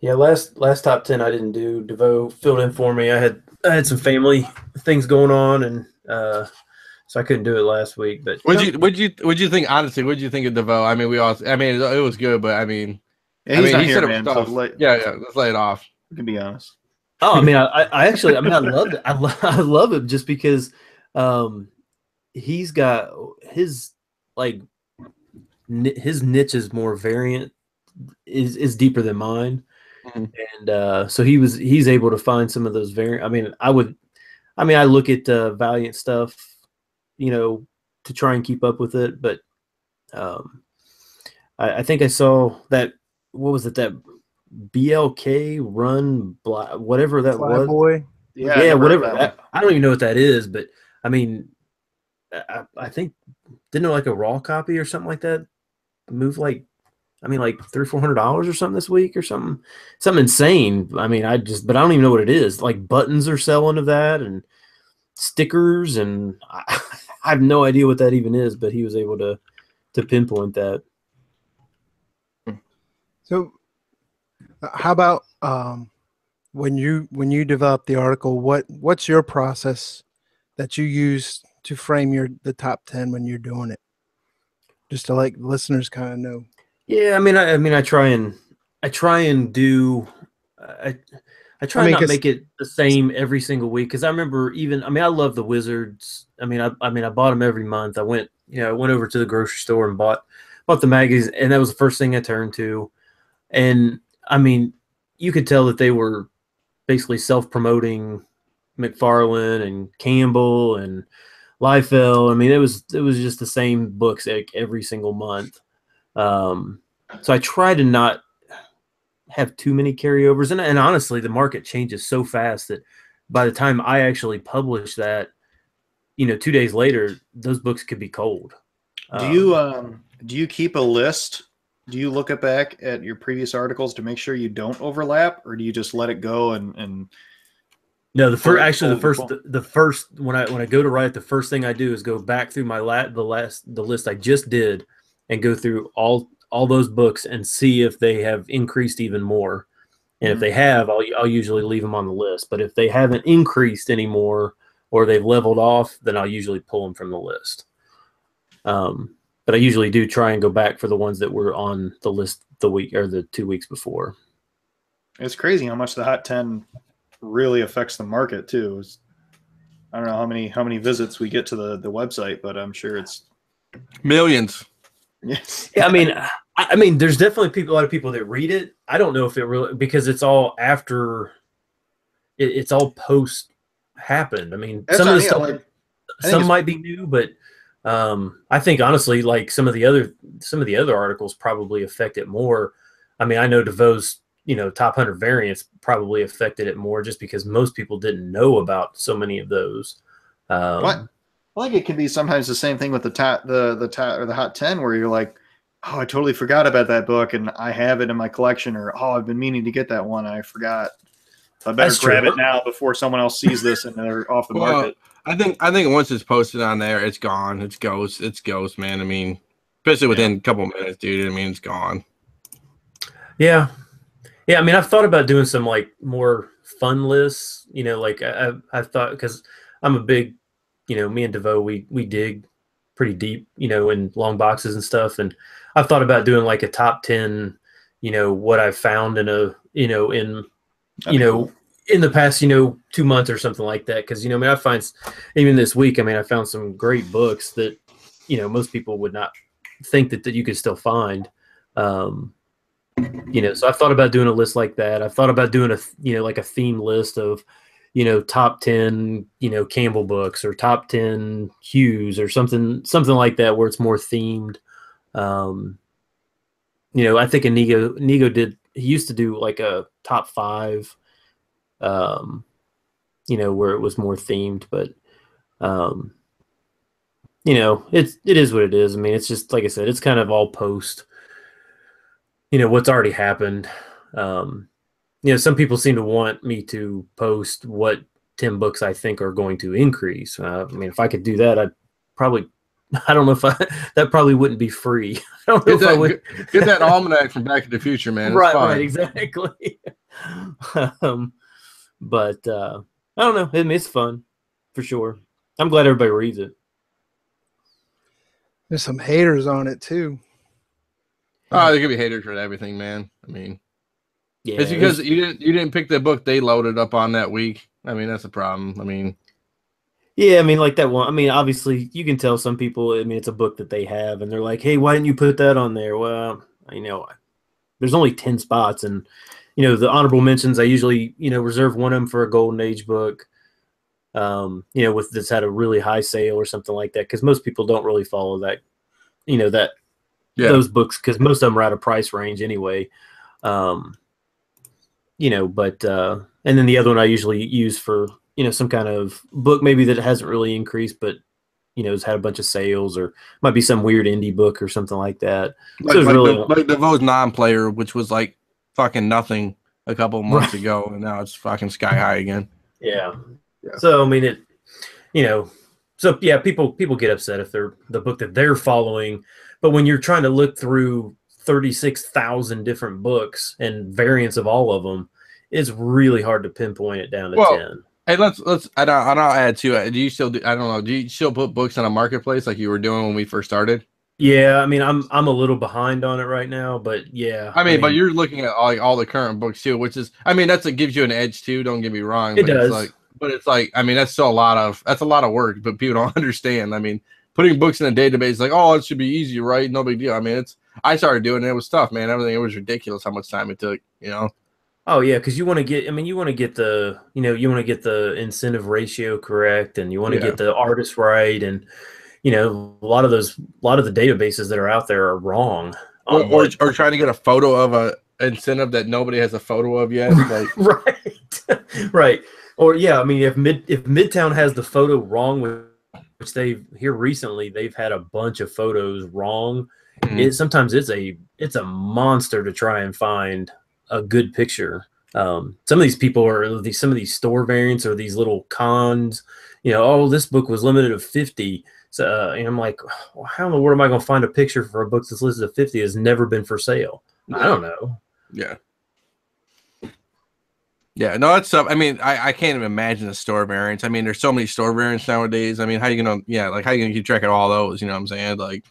Yeah, last top 10 I didn't do. DeVoe filled in for me. I had some family things going on, and so I couldn't do it last week. But would you think, honestly? What did you think of DeVoe? I mean, it was good, but I mean, yeah, he said let's lay it off. can be honest. Oh, I mean, I actually, I mean, I loved it. I love it just because he's got his like his niche is more variant, is deeper than mine, and so he's able to find some of those variant. I mean, I look at Valiant stuff, you know, to try and keep up with it, but I think I saw that. What was it? That BLK run, whatever that was. Flyboy. Yeah, whatever. I don't even know what that is, but I mean, I think didn't know like a raw copy or something like that move like, I mean, like $300-400 or something this week or something insane. I mean, but I don't even know what it is. Like buttons are selling of that and stickers, and I have no idea what that even is. But he was able to pinpoint that. So, how about when you develop the article? What's your process that you use to frame the top 10 when you're doing it? Just to let listeners kind of know. Yeah, I try and do. I try not make it the same every single week, because I remember I love the Wizards. I bought them every month. I went over to the grocery store and bought the magazines, and that was the first thing I turned to. And I mean, you could tell that they were basically self-promoting McFarlane and Campbell and Liefeld. I mean, it was just the same books like every single month. So I try to not have too many carryovers, and honestly, the market changes so fast that by the time I actually publish that, 2 days later, those books could be cold. Do you keep a list? Do you look back at your previous articles to make sure you don't overlap, or do you just let it go and No, the first when I go to write, the first thing I do is go back through the list I just did and go through all those books and see if they have increased even more. And if they have, I'll usually leave them on the list. But if they haven't increased anymore or they've leveled off, then I'll usually pull them from the list. But I usually do try and go back for the ones that were on the list the week or the 2 weeks before. It's crazy how much the Hot 10 really affects the market too. I don't know how many visits we get to the website, but I'm sure it's millions. Yes. Yeah, I mean, there's definitely a lot of people that read it. I don't know if it really, because it's all after, it's all post happened. I mean, some of the stuff, some might be new, but I think honestly, like some of the other articles probably affect it more. I mean, I know DeVoe's, top 100 variants probably affected it more just because most people didn't know about so many of those. What? I think it can be sometimes the same thing with the Hot 10, where you're like, oh, I totally forgot about that book, and I have it in my collection, or oh, I've been meaning to get that one, and I forgot. So I better grab it now before someone else sees this and they're off the market. I think once it's posted on there, it's gone. It's ghost, man. I mean, especially within a couple of minutes, dude. I mean, it's gone. Yeah. I mean, I've thought about doing some like more fun lists. Like I've thought, because I'm a big, me and DeVoe, we dig pretty deep, in long boxes and stuff. And I've thought about doing like a top 10, what I've found in in the past, 2 months or something like that. Cause, I find even this week, I found some great books that, most people would not think that you could still find. So I've thought about doing a list like that. I've thought about doing like a theme list of, top 10, Campbell books, or top 10 Hughes, or something like that, where it's more themed. I think Inigo he used to do like a top 5, where it was more themed, but, it is what it is. I mean, it's just, like I said, it's kind of all post, what's already happened. Some people seem to want me to post what 10 books I think are going to increase. If I could do that, I don't know if that probably wouldn't be free. I don't know if I would get that almanac from Back to the Future, man. It's right, fine. right, exactly. But I don't know. It's fun for sure. I'm glad everybody reads it. There's some haters on it too. Oh, there could be haters for everything, man. I mean, Yeah, It's because you didn't pick the book they loaded up on that week. I mean, that's a problem. I mean, yeah, I mean, like that one. I mean, obviously, you can tell some people. I mean, it's a book that they have, and they're like, "Hey, why didn't you put that on there?" Well, there's only 10 spots, and the honorable mentions. I usually reserve one of them for a golden age book. With that's had a really high sale or something like that, because most people don't really follow that. Those books, because most of them are out of price range anyway. But and then the other one I usually use for some kind of book maybe that hasn't really increased, but has had a bunch of sales, or might be some weird indie book or something like that. Like DeVoe's non-player, which was like fucking nothing a couple months ago, and now it's fucking sky high again. Yeah. So I mean so yeah, people get upset if they're the book that they're following, but when you're trying to look through 36,000 different books and variants of all of them, it's really hard to pinpoint it down to 10. Hey, let's I'll add to it. Do you still I don't know, do you still put books on a marketplace like you were doing when we first started? Yeah, I mean I'm a little behind on it right now, but yeah. I mean, but you're looking at all the current books too, which is it gives you an edge too, don't get me wrong. It does. It's like I mean that's still a lot of work, but people don't understand. I mean, putting books in a database like, oh, it should be easy, right? No big deal. I mean, I started doing it, it was tough, man. Everything, it was ridiculous how much time it took, Oh yeah, because you want to get the the incentive ratio correct, and you want to get the artist right, and a lot of the databases that are out there are wrong. Or trying to get a photo of a incentive that nobody has a photo of yet. Like right. Or yeah, I mean if Midtown has the photo wrong, which they've here recently, they've had a bunch of photos wrong. Sometimes it's a monster to try and find a good picture. Some of these people are some of these store variants or these little cons. Oh, this book was limited to 50. So and I'm like, well, how in the world am I going to find a picture for a book that's listed at 50 has never been for sale? Yeah. I don't know. Yeah. Yeah, no, that's tough. I mean, I can't even imagine the store variants. I mean, there's so many store variants nowadays. I mean, how you gonna keep track of all those? You know what I'm saying? Like,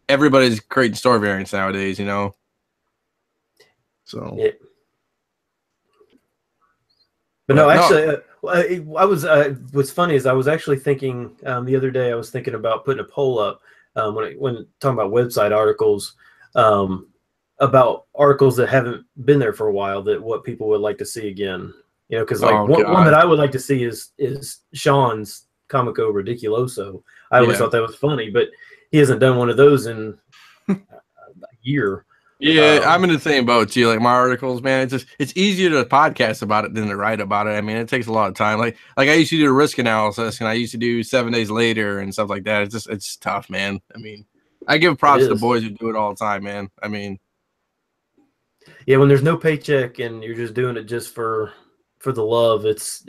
everybody's creating store variants nowadays. So. Yeah. But no, actually, I was. What's funny is I was actually thinking the other day. I was thinking about putting a poll up when talking about website articles. About articles that haven't been there for a while, that what people would like to see again. Because one that I would like to see is Sean's Comico Ridiculoso. I always thought that was funny, but he hasn't done one of those in a year. Yeah, I'm in the same boat too. Like my articles, man, it's easier to podcast about it than to write about it. I mean, it takes a lot of time. Like I used to do a risk analysis, and I used to do 7 days later and stuff like that. It's tough, man. I mean, I give props to the boys who do it all the time, man. I mean. Yeah, when there's no paycheck and you're just doing it just for the love, it's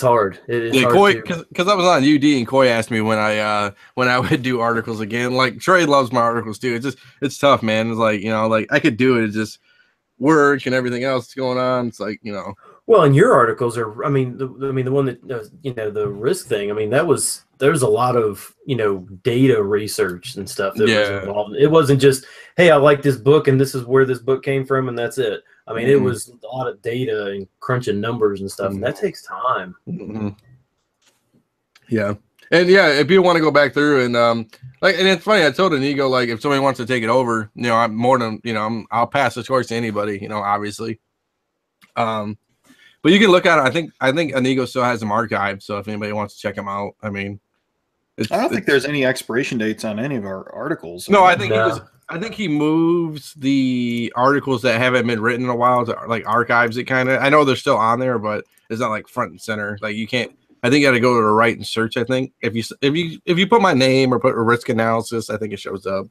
hard. It's hard because I was on UD and Coy asked me when I would do articles again. Like Trey loves my articles too. It's tough, man. It's like like I could do it. It's just work and everything else that's going on. It's like Well, and your articles are. I mean, the one that the risk thing. I mean, there's a lot of data research and stuff that was involved. It wasn't just, hey, I like this book and this is where this book came from and that's it. I mean, it was a lot of data and crunching numbers and stuff, and that takes time. Yeah, and if you want to go back through and and it's funny. I told Inigo, like, if somebody wants to take it over, I'm more than I'll pass the torch to anybody, obviously. But you can look at it. I think Inigo still has them archived, so if anybody wants to check them out, I mean, I don't think there's any expiration dates on any of our articles. No, I think he moves the articles that haven't been written in a while to like archives it kind of. I know they're still on there, but it's not like front and center. Like you can't. I think you got to go to the right and search. I think if you put my name or put a risk analysis, I think it shows up.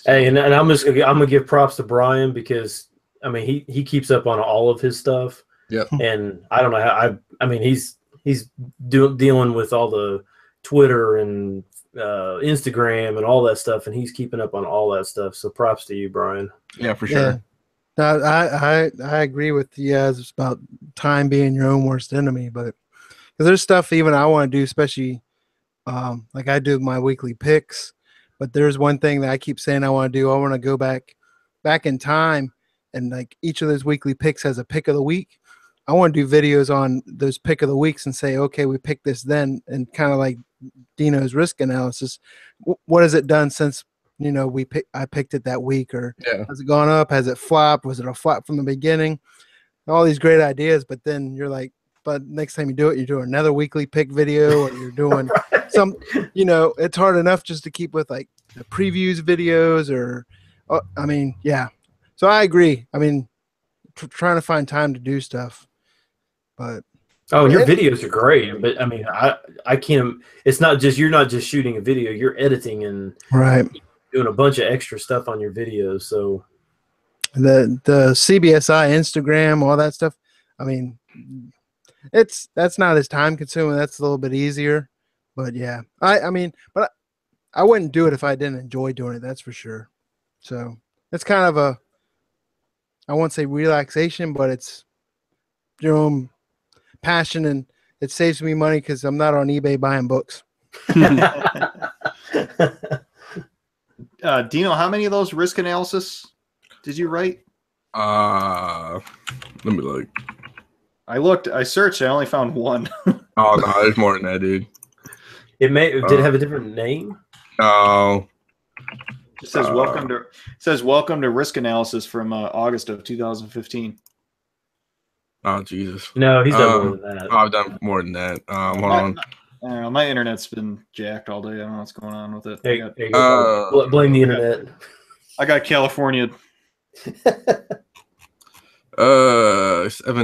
Hey, and I'm gonna give props to Brian, because I mean he keeps up on all of his stuff. Yeah, and I don't know how I mean he's dealing with all the Twitter and Instagram and all that stuff, and he's keeping up on all that stuff. So props to you, Brian. Yeah, for sure. No, I agree with you guys. It's about time being your own worst enemy, but because there's stuff even I want to do, especially like I do my weekly picks. But there's one thing that I keep saying I want to do. I want to go back back in time, and like each of those weekly picks has a pick of the week. I want to do videos on those pick of the weeks and say, okay, we picked this then, and kind of like Dino's risk analysis. What has it done since I picked it that week, or has it gone up? Has it flopped? Was it a flop from the beginning? All these great ideas, but then you're like, but next time you do it, you're doing another weekly pick video, or you're doing some, it's hard enough just to keep with like the previews videos, or, I mean, yeah. So I agree. I mean, trying to find time to do stuff, but. Oh, your videos are great, but I mean, I can't. It's not just you're not just shooting a video; you're editing and doing a bunch of extra stuff on your videos. So the CBSI Instagram, all that stuff. I mean, that's not as time consuming. That's a little bit easier, but yeah, I mean, but I wouldn't do it if I didn't enjoy doing it. That's for sure. So it's kind of a, I won't say relaxation, but it's your own passion, and it saves me money because I'm not on eBay buying books. Dino, how many of those risk analysis did you write? Let me look. I searched, I only found one. Oh no, there's more than that, dude. Did it have a different name? Oh. It says welcome to risk analysis from August of 2015. Oh Jesus! No, he's done more than that. I've done more than that. Hold on. I don't know, my internet's been jacked all day. I don't know what's going on with it. There you go. Blame the internet. I got California. 7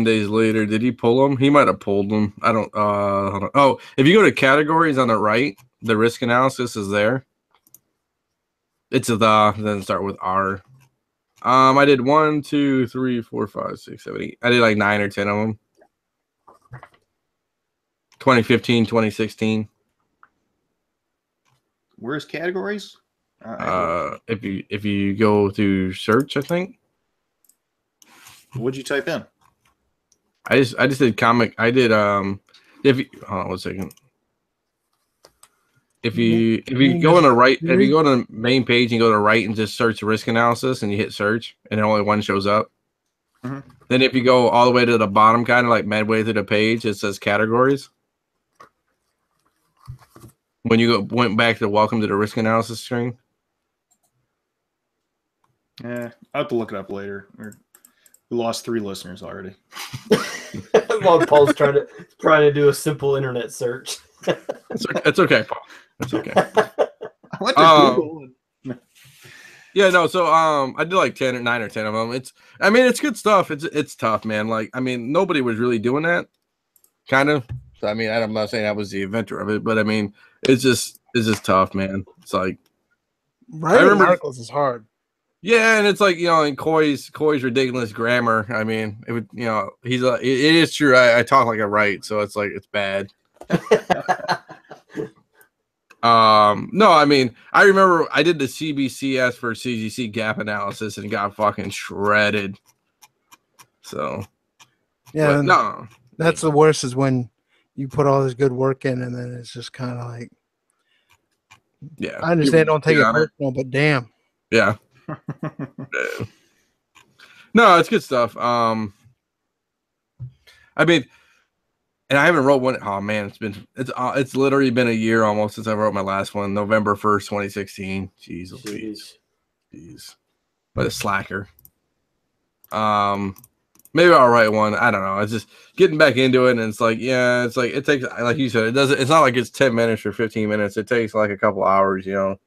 days later, did he pull them? He might have pulled them. I don't. Hold on. Oh, if you go to categories on the right, the risk analysis is there. It's then start with R. I did 1, 2, 3, 4, 5, 6, 7, 8. I did like 9 or 10 of them. 2015, 2016. Where's categories? If you go to search, I think. What'd you type in? I just did comic. I did hold on 1 second. If you go on the right, if you go to the main page and go to right and just search risk analysis and you hit search and only one shows up. Mm-hmm. Then if you go all the way to the bottom, kind of like midway through the page, it says categories. When you went back to welcome to the risk analysis screen. Yeah, I'll have to look it up later. We lost 3 listeners already. While Paul's trying to do a simple internet search. It's okay, Paul. It's okay. I went to Google. Yeah, no. So I did like 9 or 10 of them. It's good stuff. It's tough, man. Like, I mean, nobody was really doing that, kind of. So I mean, I'm not saying I was the inventor of it, but I mean, it's just tough, man. It's like writing articles is hard. Yeah, and it's like, in Coy's ridiculous grammar. I mean, it would, it is true. I talk like I write, so it's like it's bad. No, I mean, I remember I did the CBCS for CGC gap analysis and got fucking shredded. So, yeah, no, that's the worst is when you put all this good work in and then it's just kind of like, yeah, I understand, don't take it personal, but damn, yeah. No, it's good stuff. I mean. And I haven't wrote one. Oh man, it's literally been a year almost since I wrote my last one. November 1st, 2016. Jeez. What a slacker. Maybe I'll write one. I don't know. It's just getting back into it, and it's like, yeah, it's like it takes, like you said, it's not like it's 10 minutes or 15 minutes. It takes like a couple hours, So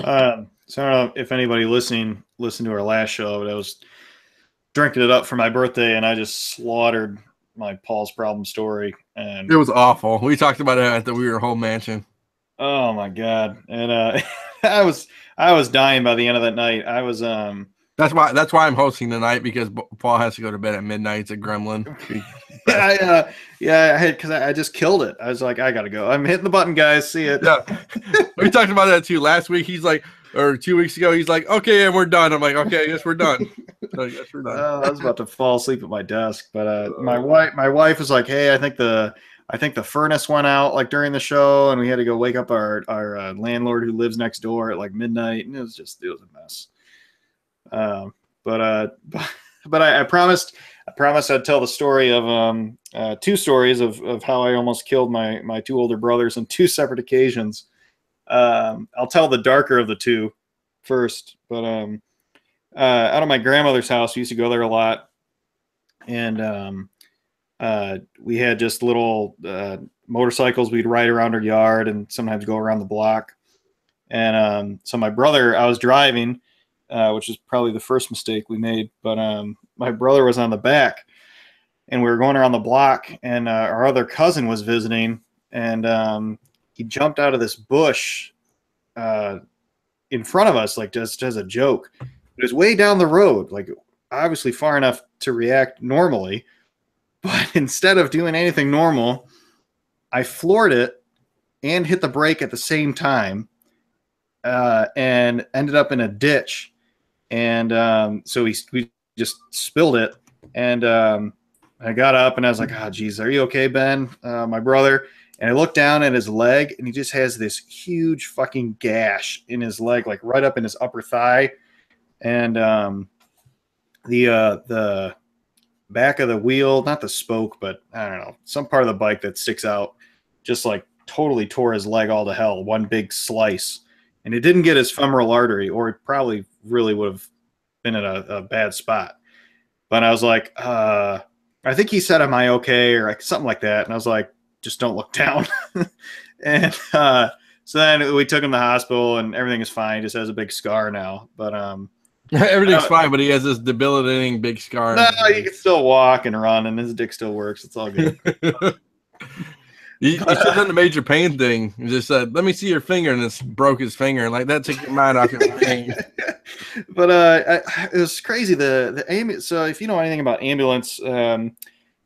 I don't know if anybody listened to our last show, but I was drinking it up for my birthday, and I just slaughtered my Paul's Problem story. And it was awful. We talked about it at the Weir Home Mansion. Oh my god! And I was dying by the end of that night. I was That's why I'm hosting tonight, because Paul has to go to bed at midnight. It's a gremlin. Because I just killed it. I was like, I gotta go. I'm hitting the button, guys. See it. Yeah, we talked about that too last week. He's like, or 2 weeks ago, he's like, okay, and we're done. I'm like, okay, I guess we're done. I guess we're done. I was about to fall asleep at my desk, but my wife was like, hey, I think the I think the furnace went out like during the show, and we had to go wake up our landlord who lives next door at like midnight, and it was a mess. But I promised I'd tell the story of two stories of how I almost killed my two older brothers on two separate occasions. I'll tell the darker of the two first, but out of my grandmother's house, we used to go there a lot, and we had just little motorcycles we'd ride around our yard and sometimes go around the block. And so my brother, I was driving, which is probably the first mistake we made, but my brother was on the back, and we were going around the block, and our other cousin was visiting, and he jumped out of this bush in front of us, like just as a joke. It was way down the road, like obviously far enough to react normally. But instead of doing anything normal, I floored it and hit the brake at the same time, and ended up in a ditch. And so we just spilled it. And I got up and I was like, "Oh, geez, are you okay, Ben?" My brother. And I looked down at his leg, and he just has this huge fucking gash in his leg, like right up in his upper thigh. And the back of the wheel, not the spoke, but I don't know, some part of the bike that sticks out, just like totally tore his leg all to hell, one big slice. And it didn't get his femoral artery, or it probably really would have been in a bad spot. But I was like, I think he said, "Am I okay?" or like something like that. And I was like, "Just don't look down." And so then we took him to the hospital, and everything is fine. He just has a big scar now. But everything's fine, but he has this debilitating big scar. No, he can still walk and run, and his dick still works. It's all good. You should have done the major pain thing. You just said, "Let me see your finger," and just broke his finger, and like that took your mind off your pain. But it was crazy. The ambulance. So if you know anything about ambulance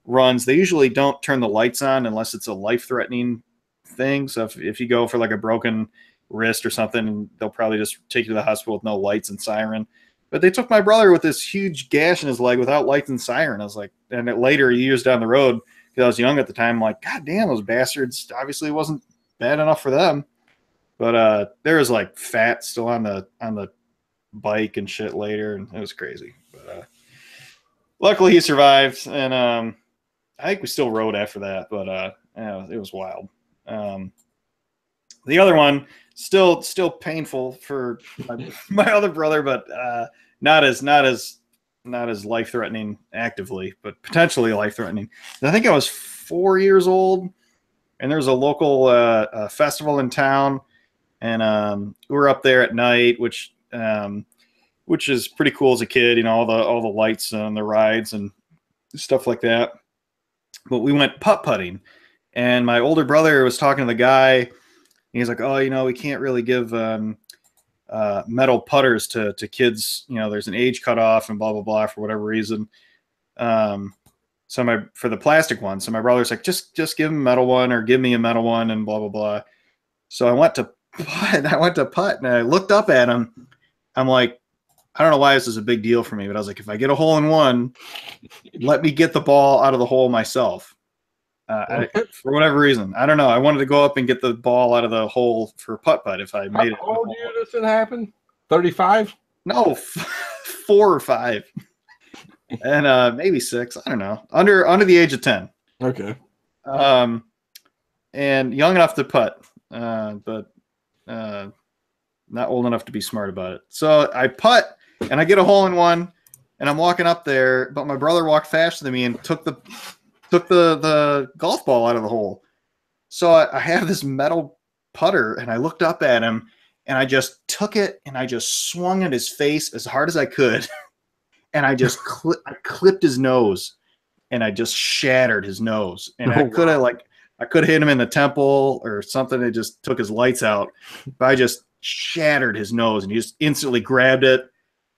runs, they usually don't turn the lights on unless it's a life-threatening thing. So if you go for like a broken wrist or something, they'll probably just take you to the hospital with no lights and siren. But they took my brother with this huge gash in his leg without lights and siren. I was like, and later, years down the road, because I was young at the time, I'm like, God damn, those bastards. Obviously, it wasn't bad enough for them. But there was like fat still on the bike and shit later, and it was crazy. But luckily, he survived, and I think we still rode after that. But yeah, it was wild. The other one, still painful for my other brother, but not as life-threatening actively, but potentially life-threatening. I think I was 4 years old, and there was a local festival in town, and we were up there at night, which is pretty cool as a kid, you know, all the lights and the rides and stuff like that. But we went putt-putting, and my older brother was talking to the guy. He's like, "Oh, you know, we can't really give metal putters to kids. You know, there's an age cutoff and blah blah blah for whatever reason." So for the plastic one, so my brother's like, "Just give him a metal one, or give me a metal one," and blah blah blah. So I went to putt, and I looked up at him. I'm like, I don't know why this is a big deal for me, but I was like, if I get a hole in one, let me get the ball out of the hole myself. For whatever reason, I don't know. I wanted to go up and get the ball out of the hole for putt-putt if I made it. How old year does it happen? 35? No, 4 or 5, and maybe 6. I don't know. Under the age of 10. Okay. And young enough to putt, but not old enough to be smart about it. So I putt, and I get a hole in one, and I'm walking up there, but my brother walked faster than me and took the golf ball out of the hole. So I have this metal putter, and I looked up at him, and I just took it, and I just swung at his face as hard as I could. And I just clipped his nose, and I just shattered his nose. And I could have hit him in the temple or something. It just took his lights out. But I just shattered his nose, and he just instantly grabbed it,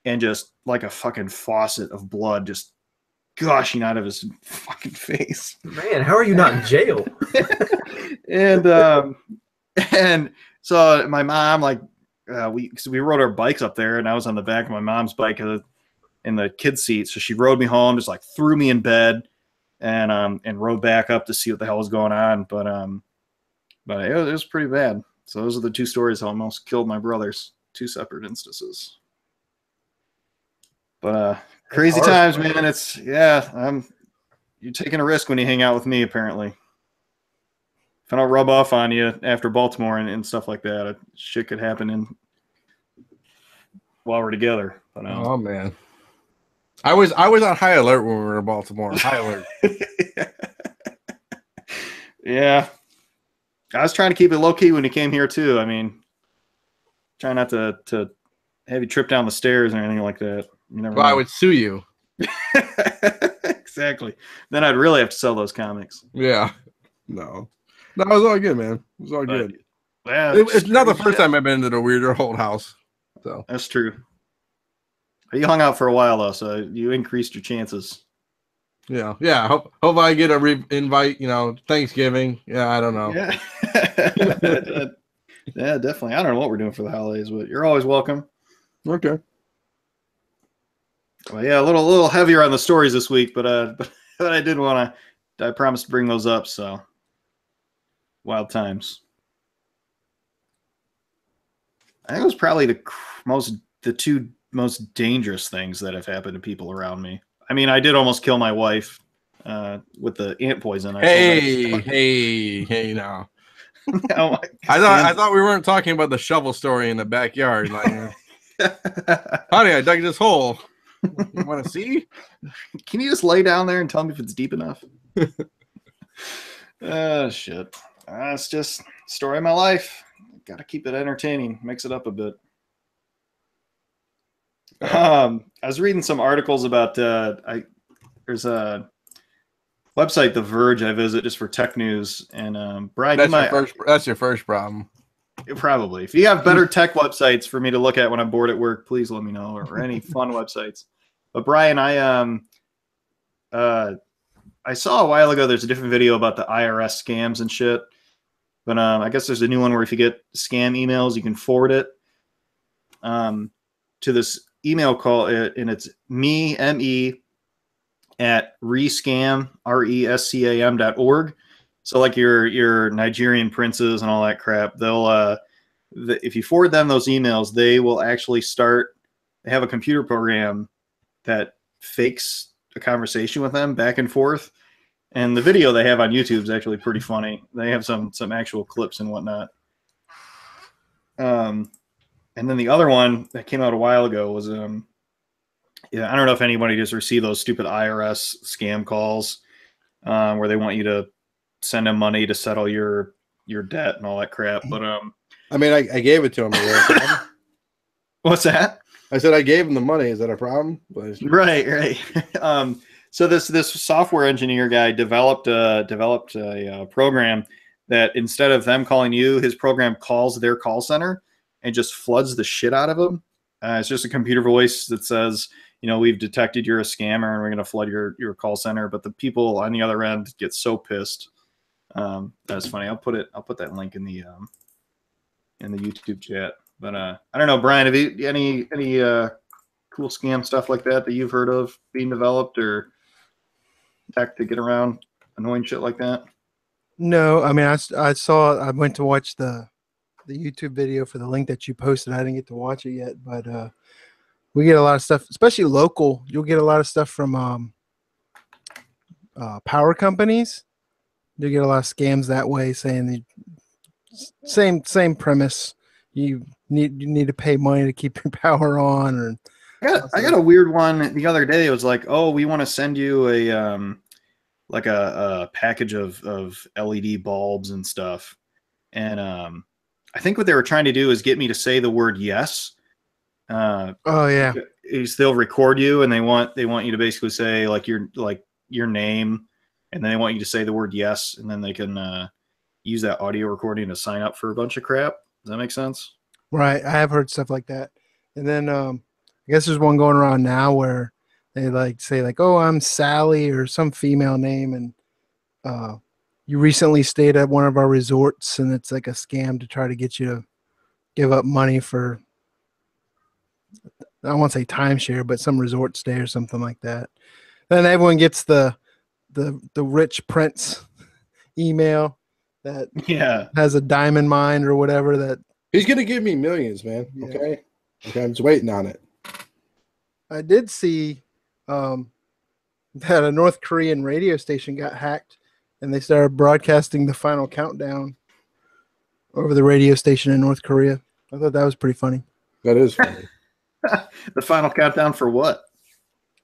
and just like a fucking faucet of blood just gushing out of his fucking face. Man, how are you not in jail? and so my mom, like, we rode our bikes up there, and I was on the back of my mom's bike in the kid seat. So she rode me home, just like threw me in bed, and rode back up to see what the hell was going on. But it was pretty bad. So those are the two stories that almost killed my brothers. Two separate instances. But crazy times, man. It's you're taking a risk when you hang out with me, apparently. If I don't rub off on you after Baltimore and stuff like that, shit could happen while we're together. But, oh man, I was on high alert when we were in Baltimore. High alert. Yeah, I was trying to keep it low key when you came here too. I mean, try not to have you trip down the stairs or anything like that. You never know. I would sue you. Exactly. Then I'd really have to sell those comics. Yeah. No, it was all good, man. It was all good. Yeah, It's not the first time I've been to the weirder old house. So that's true. You hung out for a while though, so you increased your chances. Yeah. Hope I get a invite. Thanksgiving. Yeah, I don't know. Yeah. Yeah, definitely. I don't know what we're doing for the holidays, but you're always welcome. Okay. Well, yeah, a little heavier on the stories this week, but I did want to. I promised to bring those up. So, wild times. I think it was probably the two most dangerous things that have happened to people around me. I mean, I did almost kill my wife with the ant poison. Hey, now. I thought we weren't talking about the shovel story in the backyard. Like, honey, I dug this hole. You want to see? Can you just lay down there and tell me if it's deep enough? Oh, shit. It's just story of my life. Got to keep it entertaining. Mix it up a bit. I was reading some articles about there's a website, The Verge, I visit just for tech news. And Brian, that's your first problem. Probably. If you have better tech websites for me to look at when I'm bored at work, please let me know, or any fun websites. But Brian, I saw a while ago there's a different video about the IRS scams and shit. But I guess there's a new one where if you get scam emails, you can forward it to this email call, and it's me at rescam.org. So like your Nigerian princes and all that crap, they'll if you forward them those emails, they will actually they have a computer program that fakes a conversation with them back and forth. And the video they have on YouTube is actually pretty funny. They have some actual clips and whatnot. And then the other one that came out a while ago was I don't know if anybody just received those stupid IRS scam calls where they want you to send them money to settle your debt and all that crap. But I mean, I gave it to him. What's that? I said I gave him the money. Is that a problem? Right. So this software engineer guy developed a program that instead of them calling you, his program calls their call center and just floods the shit out of them. It's just a computer voice that says, we've detected you're a scammer and we're going to flood your call center. But the people on the other end get so pissed. That's funny. I'll put that link in the YouTube chat. But I don't know, Brian, have you any cool scam stuff like that you've heard of being developed or tech to get around annoying shit like that? No, I mean, I went to watch the YouTube video for the link that you posted. I didn't get to watch it yet, but we get a lot of stuff, especially local. You'll get a lot of stuff from power companies. You'll get a lot of scams that way, saying the same premise. You need to pay money to keep your power on. Or I got a weird one the other day. It was like, oh, we want to send you a package of LED bulbs and stuff, and I think what they were trying to do is get me to say the word yes. Oh yeah. They'll record you, and they want you to basically say your name, and then they want you to say the word yes, and then they can use that audio recording to sign up for a bunch of crap. Does that make sense? Right. I have heard stuff like that. And then I guess there's one going around now where they say oh, I'm Sally or some female name, and you recently stayed at one of our resorts, and it's like a scam to try to get you to give up money for, I won't say timeshare, but some resort stay or something like that. Then everyone gets the the rich prince email that Yeah. has a diamond mine or whatever that He's gonna give me millions, man. Yeah. Okay, I'm just waiting on it. I did see that a North Korean radio station got hacked and they started broadcasting the final countdown over the radio station in North Korea. I thought that was pretty funny. That is funny. The final countdown for what?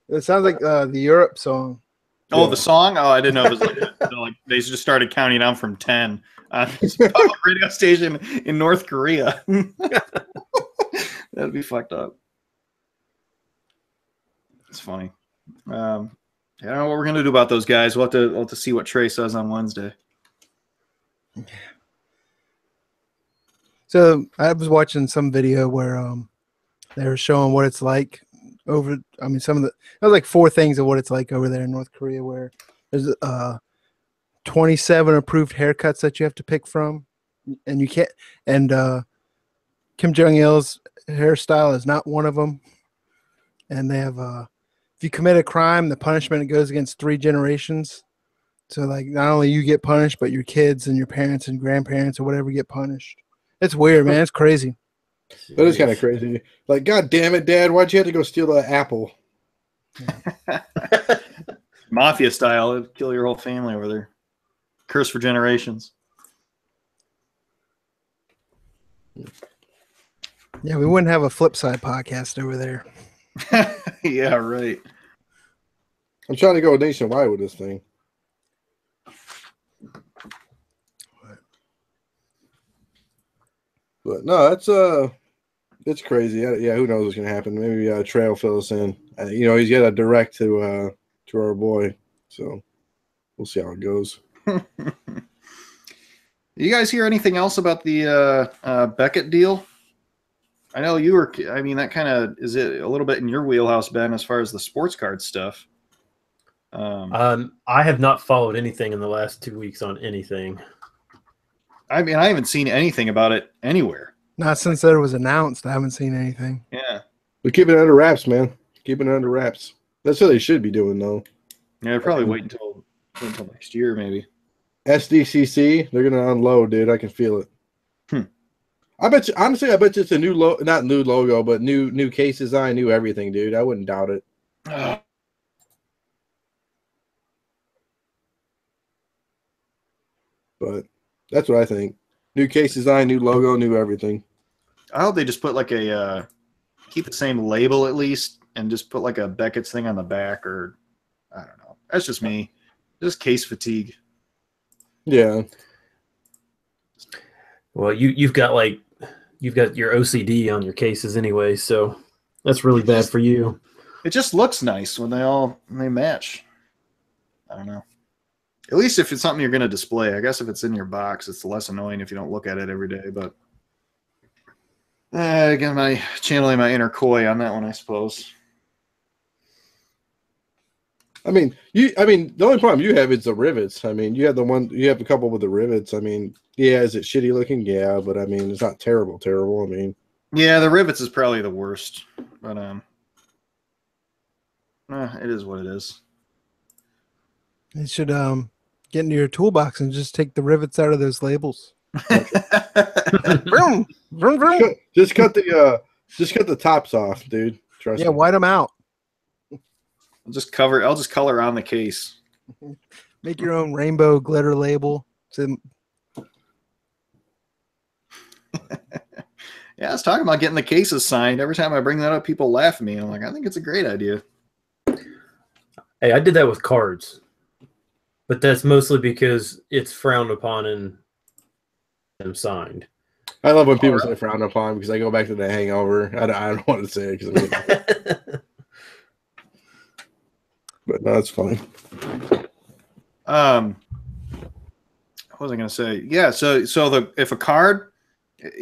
It sounds like the Europe song. Oh, Yeah. the song? Oh, I didn't know it was like they just started counting down from 10 on this public radio station in North Korea. That'd be fucked up. It's funny. I don't know what we're gonna do about those guys. We'll have to see what Trey says on Wednesday. So I was watching some video where they were showing what it's like over. I mean, there was like 4 things of what it's like over there in North Korea, where there's 27 approved haircuts that you have to pick from, and you can't. And Kim Jong Il's hairstyle is not one of them. And they have if you commit a crime, the punishment goes against 3 generations. So like not only you get punished, but your kids and your parents and grandparents or whatever get punished. It's weird, man. It's crazy. That is kind of crazy. Like, God damn it, Dad! Why'd you have to go steal the apple? Mafia style, it'd kill your whole family over there. Curse for generations. Yeah, we wouldn't have a Flipside podcast over there. Yeah, right. I'm trying to go nationwide with this thing. But no, it's crazy. Yeah, who knows what's gonna happen? Maybe Trey will fill us in. He's got a direct to our boy, so we'll see how it goes. You guys hear anything else about the Beckett deal? I know you were. I mean, that kind of is it a little bit in your wheelhouse, Ben, as far as the sports card stuff. I have not followed anything in the last 2 weeks on anything. I mean, I haven't seen anything about it anywhere. Not since it was announced. I haven't seen anything. Yeah. We keep it under wraps, man. Keep it under wraps. That's what they should be doing, though. Yeah, I'd probably wait until next year, maybe. SDCC, they're gonna unload, dude. I can feel it. I bet you, honestly, it's a new not new logo, but new case design, new everything, dude. I wouldn't doubt it. But that's what I think. New case design, new logo, new everything. I hope they just put like a keep the same label at least, and just put like a Beckett's thing on the back, or I don't know. That's just me. Just case fatigue. Yeah. Well, you've got your OCD on your cases anyway, so that's really bad for you. It just looks nice when they match. I don't know. At least if it's something you're going to display. I guess if it's in your box, it's less annoying if you don't look at it every day. But again, channeling my inner Coy on that one, I suppose. I mean, the only problem you have is the rivets. I mean, you have a couple with the rivets. I mean, yeah, is it shitty looking? Yeah, but I mean, it's not terrible. I mean, yeah, the rivets is probably the worst, but it is what it is. You should get into your toolbox and just take the rivets out of those labels. Vroom, vroom, vroom. Just cut the tops off, dude. Trust me. Yeah, white them out. I'll just color on the case. Make your own rainbow glitter label. Yeah, I was talking about getting the cases signed. Every time I bring that up, people laugh at me. I'm like, I think it's a great idea. Hey, I did that with cards, but that's mostly because it's frowned upon and them signed. I love when people say frowned upon because I go back to the Hangover. I don't want to say it because but no, it's fine. What was I going to say? Yeah, so if a card,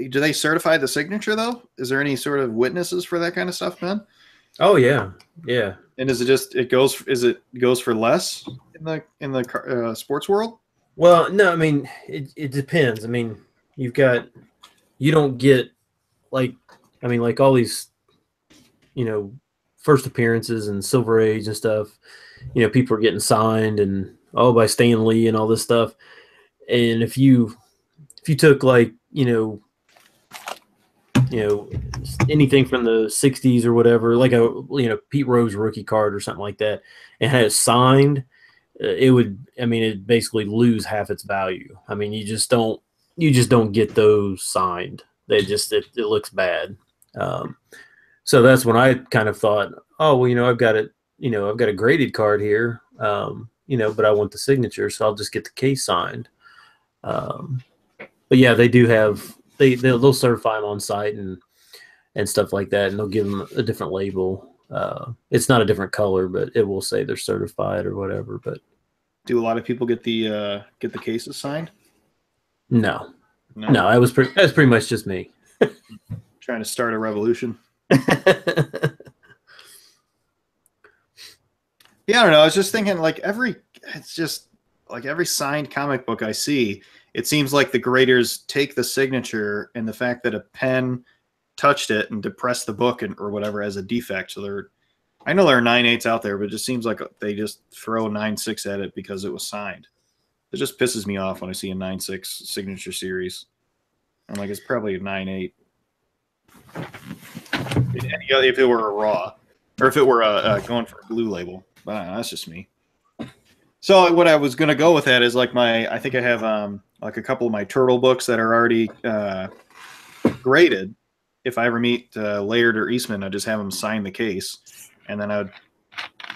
do they certify the signature though? Is there any sort of witnesses for that kind of stuff, man? Oh yeah, yeah. And is it goes for less in the sports world? Well, no, I mean it depends. I mean, you don't get like all these, first appearances and Silver Age and stuff. People are getting signed and by Stan Lee and all this stuff. And if you took like, anything from the 60s or whatever, like a Pete Rose rookie card or something like that, and had it signed, it'd basically lose half its value. I mean, you just don't get those signed. It looks bad. So that's when I kind of thought, oh, well, I've got a graded card here, but I want the signature, so I'll just get the case signed. But yeah, they do have they'll certify them on site and stuff like that, and they'll give them a different label. It's not a different color, but it will say they're certified or whatever. But do a lot of people get the cases signed? No, that was pretty much just me trying to start a revolution. Yeah, I don't know. I was just thinking, it's just like every signed comic book I see, it seems like the graders take the signature and the fact that a pen touched it and depressed the book or whatever as a defect. So I know there are 9/8 out there, but it just seems like they just throw 9/6 at it because it was signed. It just pisses me off when I see a 9/6 signature series. I'm like, it's probably a 9/8. If it were a raw, or if it were going for a blue label. But I don't know, that's just me. So what I was gonna go with that is I think I have like a couple of my Turtle books that are already graded. If I ever meet Laird or Eastman, I just have them sign the case, and then I would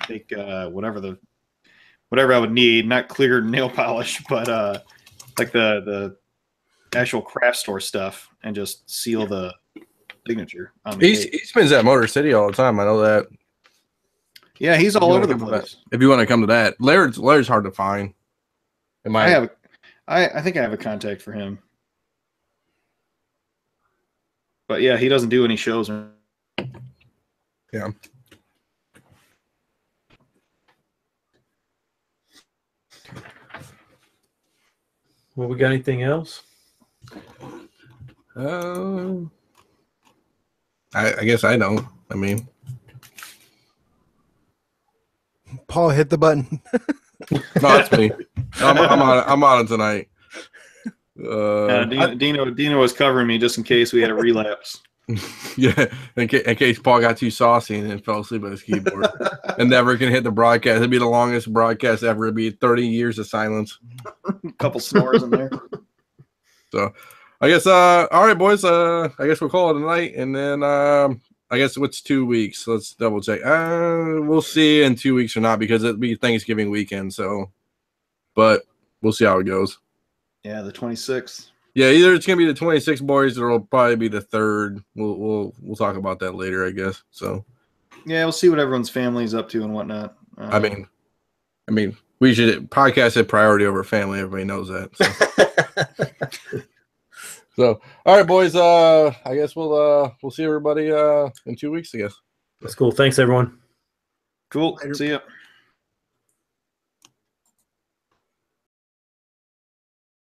take whatever I would need, not clear nail polish, but like the actual craft store stuff, and just seal the signature on the case. He spends at Motor City all the time. I know that. Yeah, he's all over the place. If you want to come to that, Laird's hard to find. I think I have a contact for him. But yeah, he doesn't do any shows. Yeah. Well, we got anything else? I guess I don't. I mean, Paul hit the button. no, that's me. I'm on it tonight. Dino was covering me just in case we had a relapse. Yeah, in case Paul got too saucy and then fell asleep on his keyboard and never can hit the broadcast. It'd be the longest broadcast ever. It'd be 30 years of silence. A couple snores in there. So, I guess all right, boys. I guess we'll call it a night, and then I guess what's 2 weeks? Let's double check. We'll see in 2 weeks or not, because it'll be Thanksgiving weekend. So, but we'll see how it goes. Yeah, the 26th. Yeah, either it's gonna be the 26th, boys, or it'll probably be the 3rd. We'll talk about that later, I guess. So, yeah, we'll see what everyone's family's up to and whatnot. I mean, we should podcast it priority over family. Everybody knows that. So. So, all right, boys. I guess we'll see everybody in 2 weeks, I guess. That's cool. Thanks, everyone. Cool. See ya.